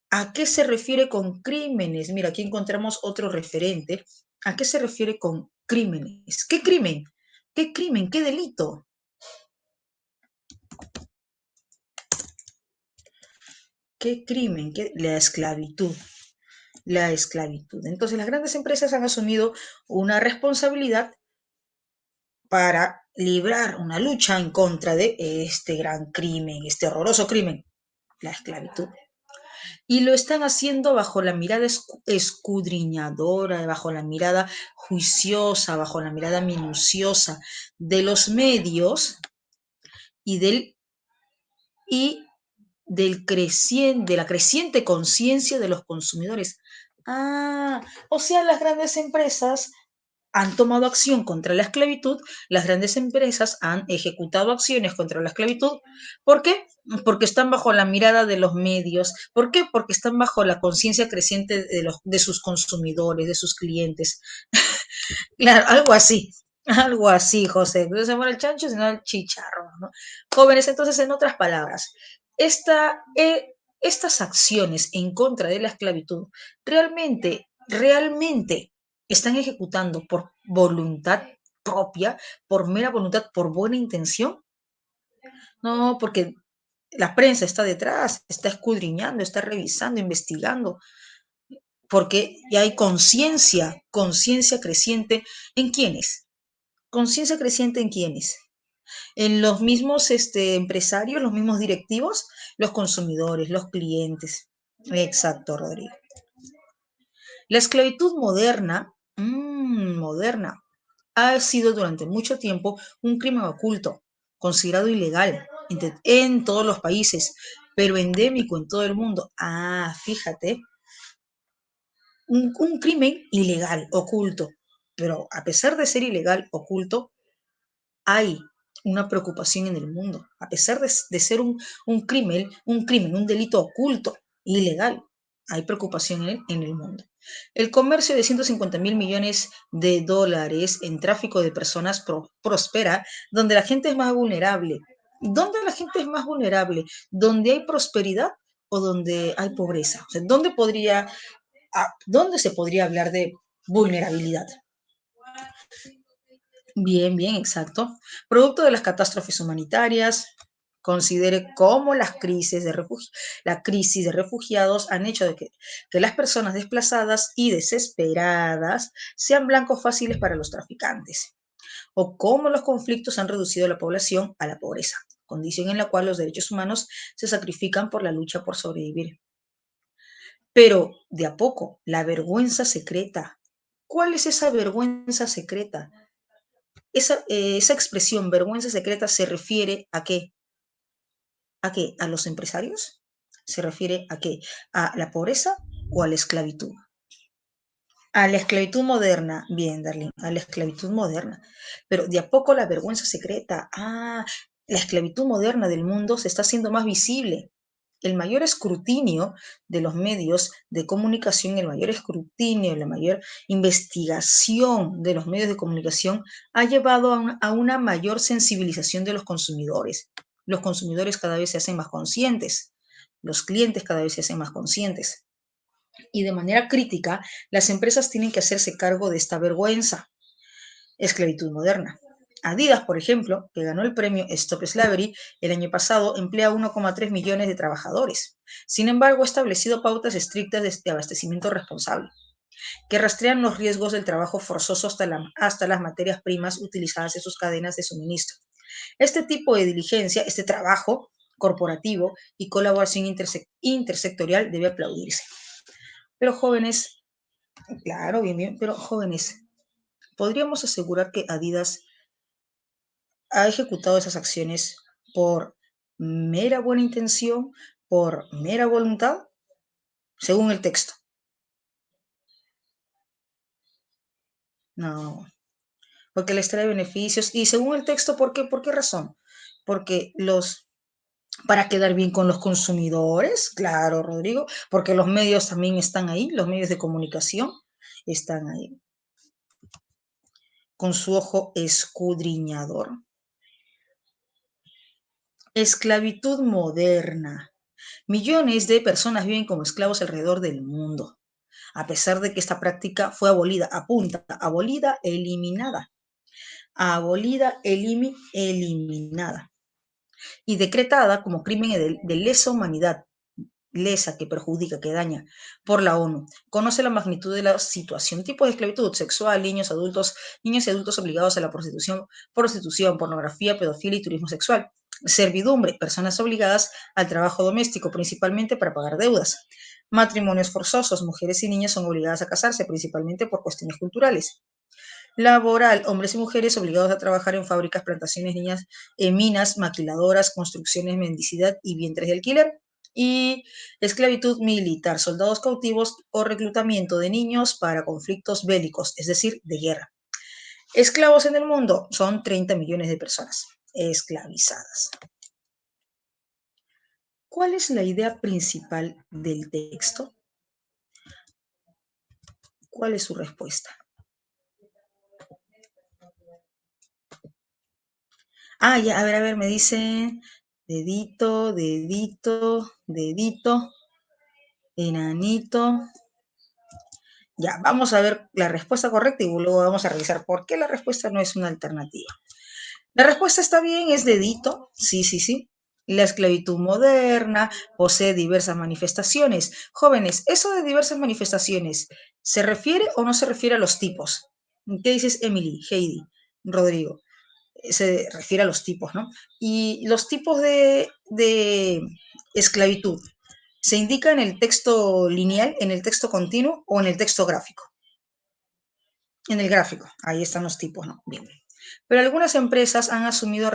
¿A qué se refiere con crímenes? Mira, aquí encontramos otro referente. ¿A qué se refiere con crímenes? ¿Qué crimen? ¿Qué crimen? ¿Qué delito? ¿Qué crimen? La esclavitud. La esclavitud. Entonces, las grandes empresas han asumido una responsabilidad para librar una lucha en contra de este gran crimen, este horroroso crimen, la esclavitud. Y lo están haciendo bajo la mirada escudriñadora, bajo la mirada juiciosa, bajo la mirada minuciosa de los medios y y de la creciente conciencia de los consumidores. Ah, o sea, las grandes empresas han tomado acción contra la esclavitud, las grandes empresas han ejecutado acciones contra la esclavitud. ¿Por qué? Porque están bajo la mirada de los medios. ¿Por qué? Porque están bajo la conciencia creciente de sus consumidores, de sus clientes. Claro, algo así, José. No se muere el chancho, sino el chicharro, ¿no? Jóvenes, entonces, en otras palabras, estas acciones en contra de la esclavitud realmente están ejecutando por voluntad propia, por mera voluntad, por buena intención. No, porque la prensa está detrás, está escudriñando, está revisando, investigando, porque ya hay conciencia creciente en quiénes. Conciencia creciente en quiénes. En los mismos empresarios, los mismos directivos, los consumidores, los clientes. Exacto, Rodrigo. La esclavitud moderna, ha sido durante mucho tiempo un crimen oculto, considerado ilegal en todos los países, pero endémico en todo el mundo. Ah, fíjate, un crimen ilegal, oculto, pero a pesar de ser ilegal, oculto, hay una preocupación en el mundo, a pesar de ser un delito oculto, ilegal, hay preocupación en el mundo. El comercio de 150.000 millones de dólares en tráfico de personas prospera donde la gente es más vulnerable. ¿Dónde la gente es más vulnerable? ¿Donde hay prosperidad o donde hay pobreza? O sea, ¿dónde se podría hablar de vulnerabilidad? Bien, bien, exacto. Producto de las catástrofes humanitarias, considere cómo la crisis de refugiados han hecho que las personas desplazadas y desesperadas sean blancos fáciles para los traficantes, o cómo los conflictos han reducido la población a la pobreza, condición en la cual los derechos humanos se sacrifican por la lucha por sobrevivir. Pero de a poco, la vergüenza secreta. ¿Cuál es esa vergüenza secreta? Esa expresión vergüenza secreta se refiere a qué? ¿A qué? ¿A los empresarios? ¿Se refiere a qué? ¿A la pobreza o a la esclavitud? A la esclavitud moderna, bien, Darlene, a la esclavitud moderna. Pero de a poco la vergüenza secreta, la esclavitud moderna del mundo se está haciendo más visible. El mayor escrutinio de los medios de comunicación, el mayor escrutinio, la mayor investigación de los medios de comunicación ha llevado a una mayor sensibilización de los consumidores. Los consumidores cada vez se hacen más conscientes, los clientes cada vez se hacen más conscientes. Y de manera crítica, las empresas tienen que hacerse cargo de esta vergüenza. Esclavitud moderna. Adidas, por ejemplo, que ganó el premio Stop Slavery el año pasado, emplea a 1,3 millones de trabajadores. Sin embargo, ha establecido pautas estrictas de abastecimiento responsable, que rastrean los riesgos del trabajo forzoso hasta las materias primas utilizadas en sus cadenas de suministro. Este tipo de diligencia, este trabajo corporativo y colaboración intersectorial debe aplaudirse. Pero jóvenes, claro, bien, bien, pero jóvenes, podríamos asegurar que Adidas ha ejecutado esas acciones por mera buena intención, por mera voluntad, según el texto. No, porque les trae beneficios. Y según el texto, ¿por qué? ¿Por qué razón? Porque para quedar bien con los consumidores, claro, Rodrigo, porque los medios también están ahí, los medios de comunicación están ahí, con su ojo escudriñador. Esclavitud moderna. Millones de personas viven como esclavos alrededor del mundo, a pesar de que esta práctica fue abolida, apunta, abolida, eliminada y decretada como crimen de lesa humanidad, lesa, que perjudica, que daña, por la ONU. Conoce la magnitud de la situación. Tipos de esclavitud sexual, niños y adultos obligados a la prostitución, pornografía, pedofilia y turismo sexual. Servidumbre, personas obligadas al trabajo doméstico, principalmente para pagar deudas. Matrimonios forzosos, mujeres y niños son obligadas a casarse, principalmente por cuestiones culturales. Laboral, hombres y mujeres obligados a trabajar en fábricas, plantaciones, niñas, minas, maquiladoras, construcciones, mendicidad y vientres de alquiler. Y esclavitud militar, soldados cautivos o reclutamiento de niños para conflictos bélicos, es decir, de guerra. Esclavos en el mundo son 30 millones de personas esclavizadas. ¿Cuál es la idea principal del texto? ¿Cuál es su respuesta? Ya, a ver, me dicen dedito, dedito, dedito, enanito. Ya, vamos a ver la respuesta correcta y luego vamos a revisar por qué la respuesta no es una alternativa. La respuesta está bien, es dedito. Sí, sí, sí. La esclavitud moderna posee diversas manifestaciones. Jóvenes, eso de diversas manifestaciones, ¿se refiere o no se refiere a los tipos? ¿Qué dices, Emily, Heidi, Rodrigo? Se refiere a los tipos, ¿no? Y los tipos de esclavitud, ¿se indica en el texto lineal, en el texto continuo o en el texto gráfico? En el gráfico, ahí están los tipos, ¿no? Bien. Pero algunas empresas han asumido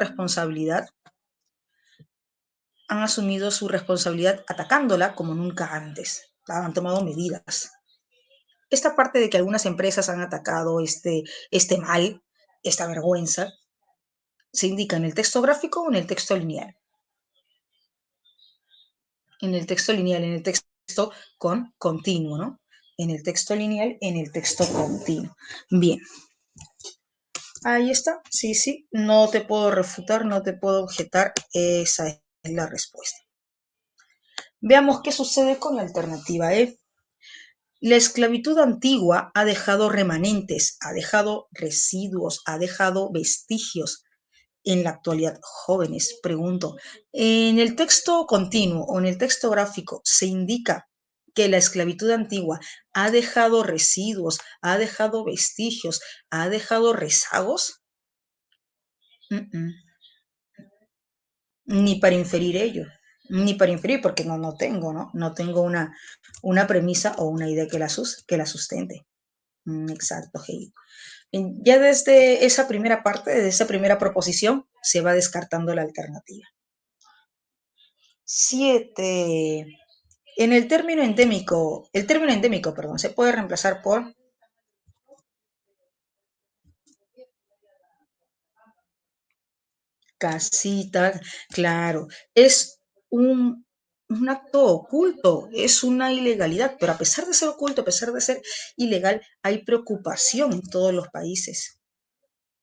su responsabilidad atacándola como nunca antes. Han tomado medidas. Esta parte de que algunas empresas han atacado este mal, esta vergüenza, se indica en el texto gráfico o en el texto lineal. En el texto lineal, en el texto continuo, ¿no? En el texto lineal, en el texto continuo. Bien. Ahí está. Sí, sí. No te puedo refutar, no te puedo objetar. Esa es la respuesta. Veamos qué sucede con la alternativa E. La esclavitud antigua ha dejado remanentes, ha dejado residuos, ha dejado vestigios. En la actualidad, jóvenes, pregunto, ¿en el texto continuo o en el texto gráfico se indica que la esclavitud antigua ha dejado residuos, ha dejado vestigios, ha dejado rezagos? Mm-mm. Ni para inferir ello, ni para inferir, porque no tengo, ¿no? No tengo una premisa o una idea que la sustente. Exacto, Heidi. Ya desde esa primera parte, desde esa primera proposición, se va descartando la alternativa. 7. El término endémico, perdón, se puede reemplazar por casita, claro, es un acto oculto, es una ilegalidad, pero a pesar de ser oculto, a pesar de ser ilegal, hay preocupación en todos los países.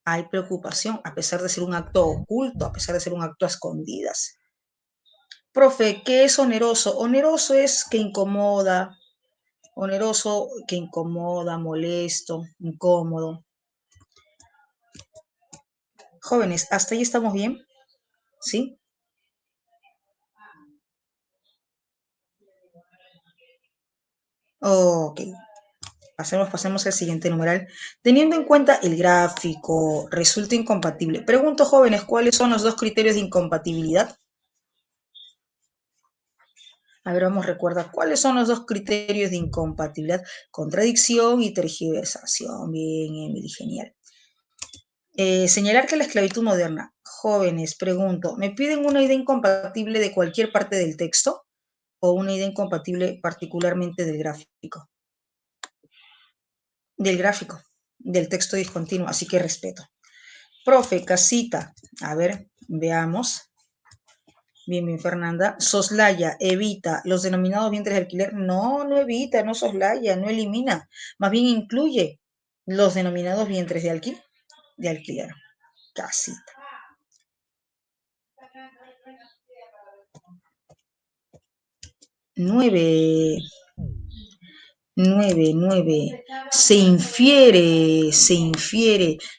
Hay preocupación, a pesar de ser un acto oculto, a pesar de ser un acto a escondidas. Profe, ¿qué es oneroso? Oneroso es que incomoda, Oneroso, que incomoda, molesto, incómodo. Jóvenes, ¿hasta ahí estamos bien? ¿Sí? Ok. Pasemos al siguiente numeral. Teniendo en cuenta el gráfico, resulta incompatible. Pregunto, jóvenes, ¿cuáles son los dos criterios de incompatibilidad? A ver, vamos, recuerda, ¿cuáles son los dos criterios de incompatibilidad? Contradicción y tergiversación. Bien, Emily, genial. Señalar que la esclavitud moderna. Jóvenes, pregunto, ¿me piden una idea incompatible de cualquier parte del texto o una idea incompatible particularmente del gráfico? Del gráfico, del texto discontinuo, así que respeto. Profe, casita. A ver, veamos. Bien, bien, Fernanda. Soslaya, evita los denominados vientres de alquiler. No, no evita, no soslaya, no elimina. Más bien incluye los denominados vientres de alquiler. Casita. 9. 9. Se infiere.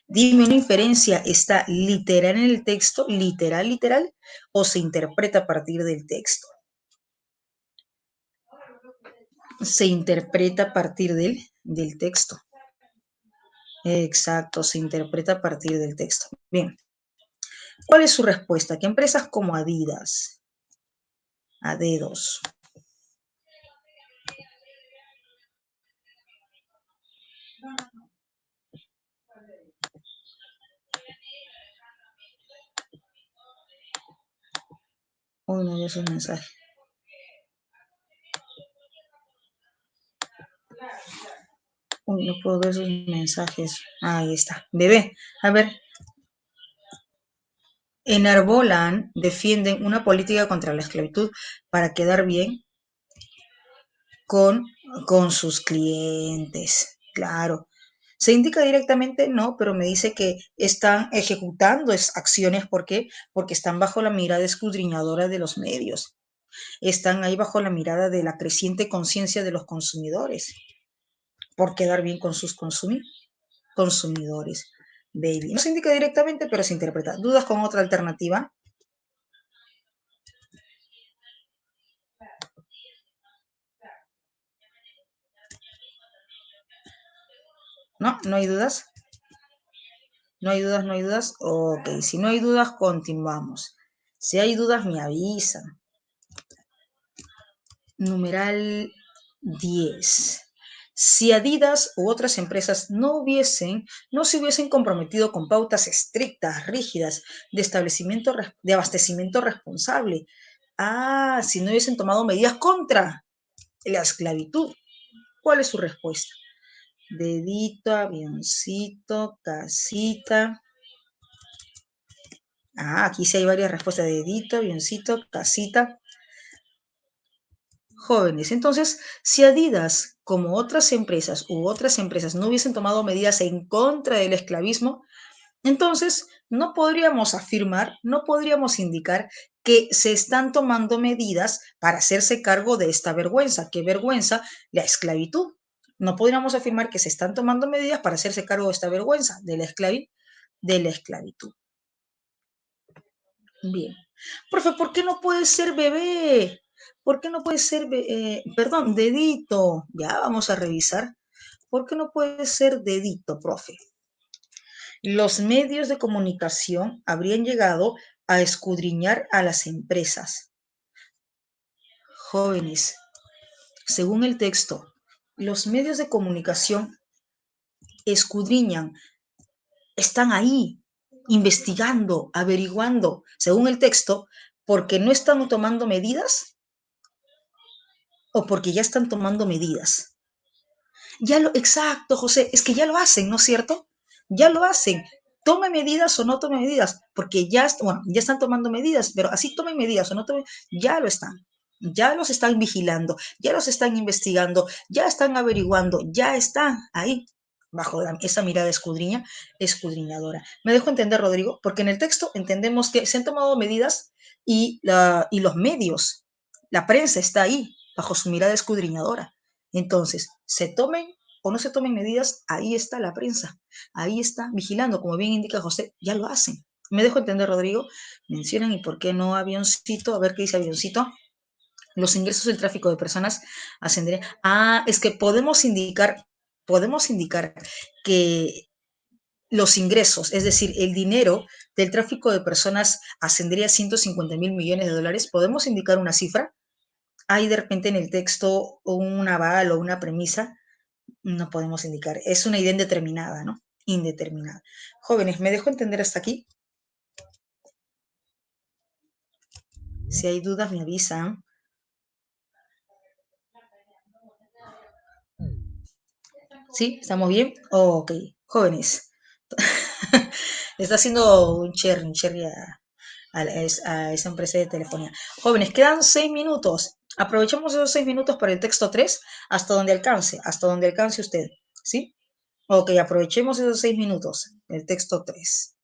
Dime una inferencia, ¿está literal en el texto, literal, o se interpreta a partir del texto? Se interpreta a partir del texto. Exacto, se interpreta a partir del texto. Bien, ¿cuál es su respuesta? Que empresas como Adidas, a dedos. Uy, no veo esos mensajes. Uy, no puedo ver esos mensajes. Ahí está. Bebé, a ver, enarbolan, defienden una política contra la esclavitud para quedar bien con, con sus clientes. Claro. Se indica directamente no, pero me dice que están ejecutando acciones. ¿Por qué? Porque están bajo la mirada escudriñadora de los medios. Están ahí bajo la mirada de la creciente conciencia de los consumidores. Por quedar bien con sus consumidores. Baby. No se indica directamente, pero se interpreta. ¿Dudas con otra alternativa? ¿No? ¿No hay dudas? ¿No hay dudas? ¿No hay dudas? Ok, si no hay dudas, continuamos. Si hay dudas, me avisan. Numeral 10. Si Adidas u otras empresas no se hubiesen comprometido con pautas estrictas, rígidas, de abastecimiento responsable. Si no hubiesen tomado medidas contra la esclavitud. ¿Cuál es su respuesta? Dedito, avioncito, casita. Aquí sí hay varias respuestas. Dedito, avioncito, casita. Jóvenes. Entonces, si Adidas, como otras empresas no hubiesen tomado medidas en contra del esclavismo, entonces no podríamos afirmar, no podríamos indicar que se están tomando medidas para hacerse cargo de esta vergüenza. ¿Qué vergüenza? La esclavitud. No podríamos afirmar que se están tomando medidas para hacerse cargo de esta vergüenza, de la esclavitud. Bien. Profe, ¿por qué no puede ser bebé? ¿Por qué no puede ser, perdón, dedito? Ya vamos a revisar. ¿Por qué no puede ser dedito, profe? Los medios de comunicación habrían llegado a escudriñar a las empresas. Jóvenes, según el texto, los medios de comunicación escudriñan, están ahí, investigando, averiguando, según el texto, porque no están tomando medidas o porque ya están tomando medidas. Exacto, José, es que ya lo hacen, ¿no es cierto? Ya lo hacen. Tome medidas o no tome medidas, porque bueno, ya están tomando medidas, pero así tomen medidas o no tomen, ya lo están. Ya los están vigilando, ya los están investigando, ya están averiguando, ya están ahí, bajo esa mirada escudriñadora. ¿Me dejo entender, Rodrigo? Porque en el texto entendemos que se han tomado medidas y los medios, la prensa está ahí, bajo su mirada escudriñadora. Entonces, se tomen o no se tomen medidas, ahí está la prensa, ahí está vigilando, como bien indica José, ya lo hacen. Me dejo entender, Rodrigo, mencionan y por qué no avioncito, a ver qué dice avioncito. Los ingresos del tráfico de personas ascenderían. Ah, es que podemos indicar que los ingresos, es decir, el dinero del tráfico de personas ascendería a 150 mil millones de dólares. ¿Podemos indicar una cifra? ¿Hay de repente en el texto un aval o una premisa? No podemos indicar. Es una idea indeterminada, ¿no? Indeterminada. Jóvenes, ¿me dejo entender hasta aquí? Si hay dudas, me avisan. ¿Sí? ¿Estamos bien? Ok. Jóvenes. Está haciendo un cherry a esa empresa de telefonía. Jóvenes, quedan 6 minutos. Aprovechemos esos 6 minutos para el texto 3 hasta donde alcance usted. ¿Sí? Ok, aprovechemos esos 6 minutos. El texto 3.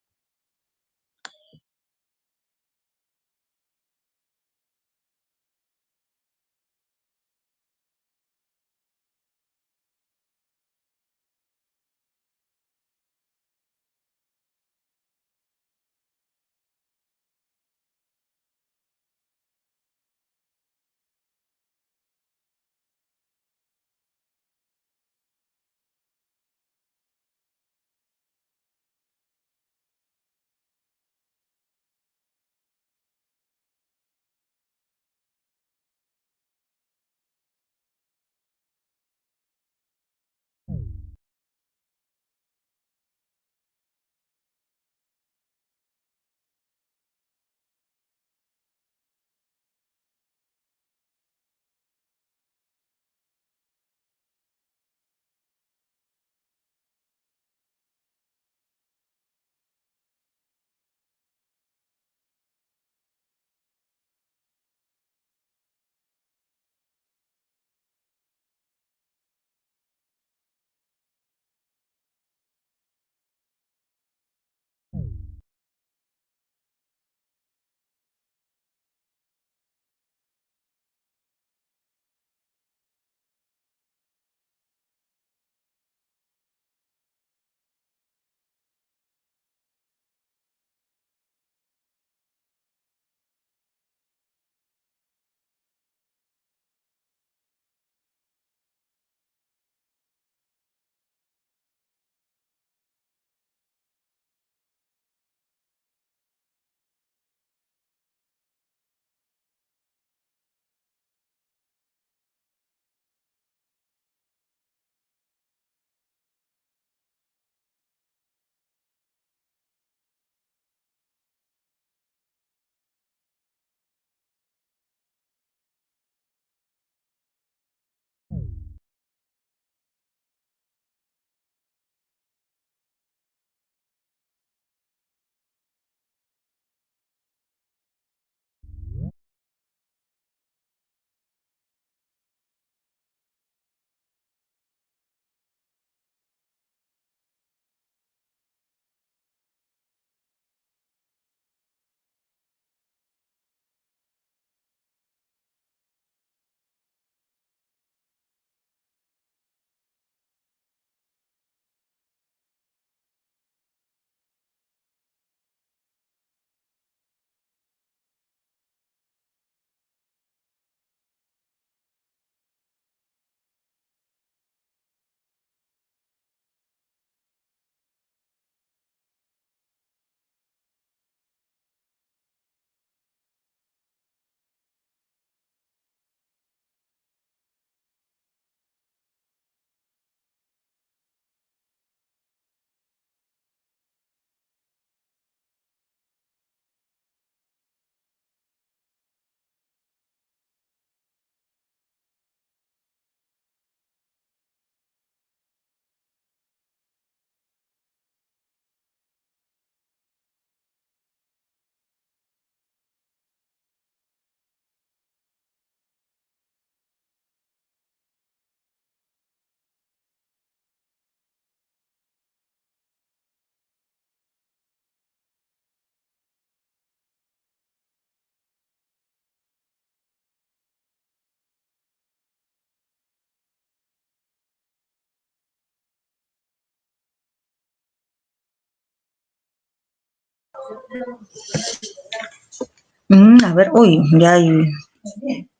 A ver, uy, ya hay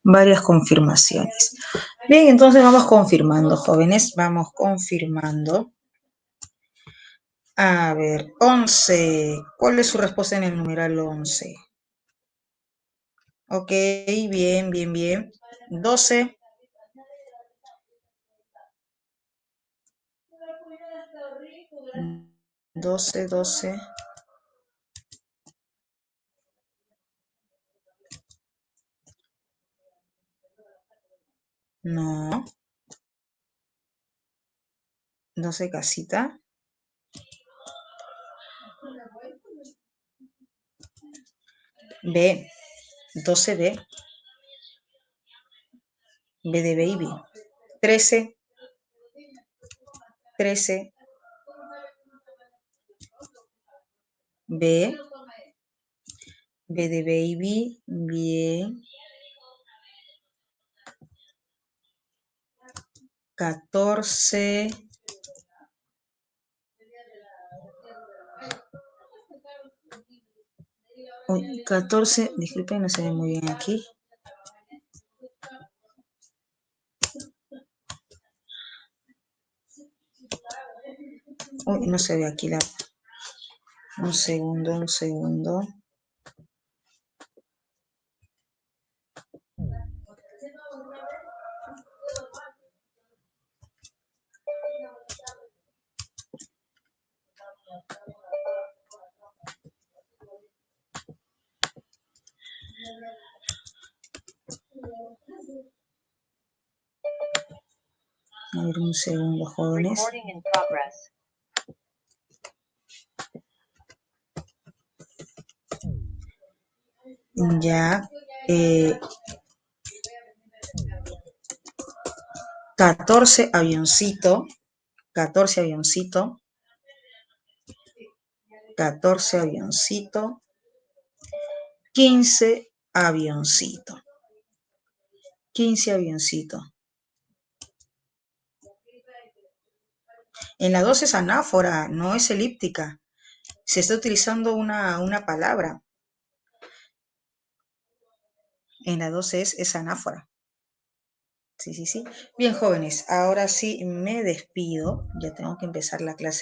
varias confirmaciones. Bien, entonces vamos confirmando, jóvenes, vamos confirmando. A ver, 11. ¿Cuál es su respuesta en el numeral 11? Ok, bien, bien, bien. 12. 12, 12. No. 12 casita. B. 12B. B de baby. 13. 13. B. B de baby. Bien. 14. Uy, 14. Disculpen, no se ve muy bien aquí. Uy, no se ve aquí la... Un segundo, un segundo. A ver, un segundo, jóvenes. Ya. 14 avioncito. 14 avioncito. 14 avioncito. 15 avioncito. 15 avioncito. En la 2 es anáfora, no es elíptica. Se está utilizando una palabra. En la 2 es anáfora. Sí, sí, sí. Bien, jóvenes, ahora sí me despido. Ya tengo que empezar la clase.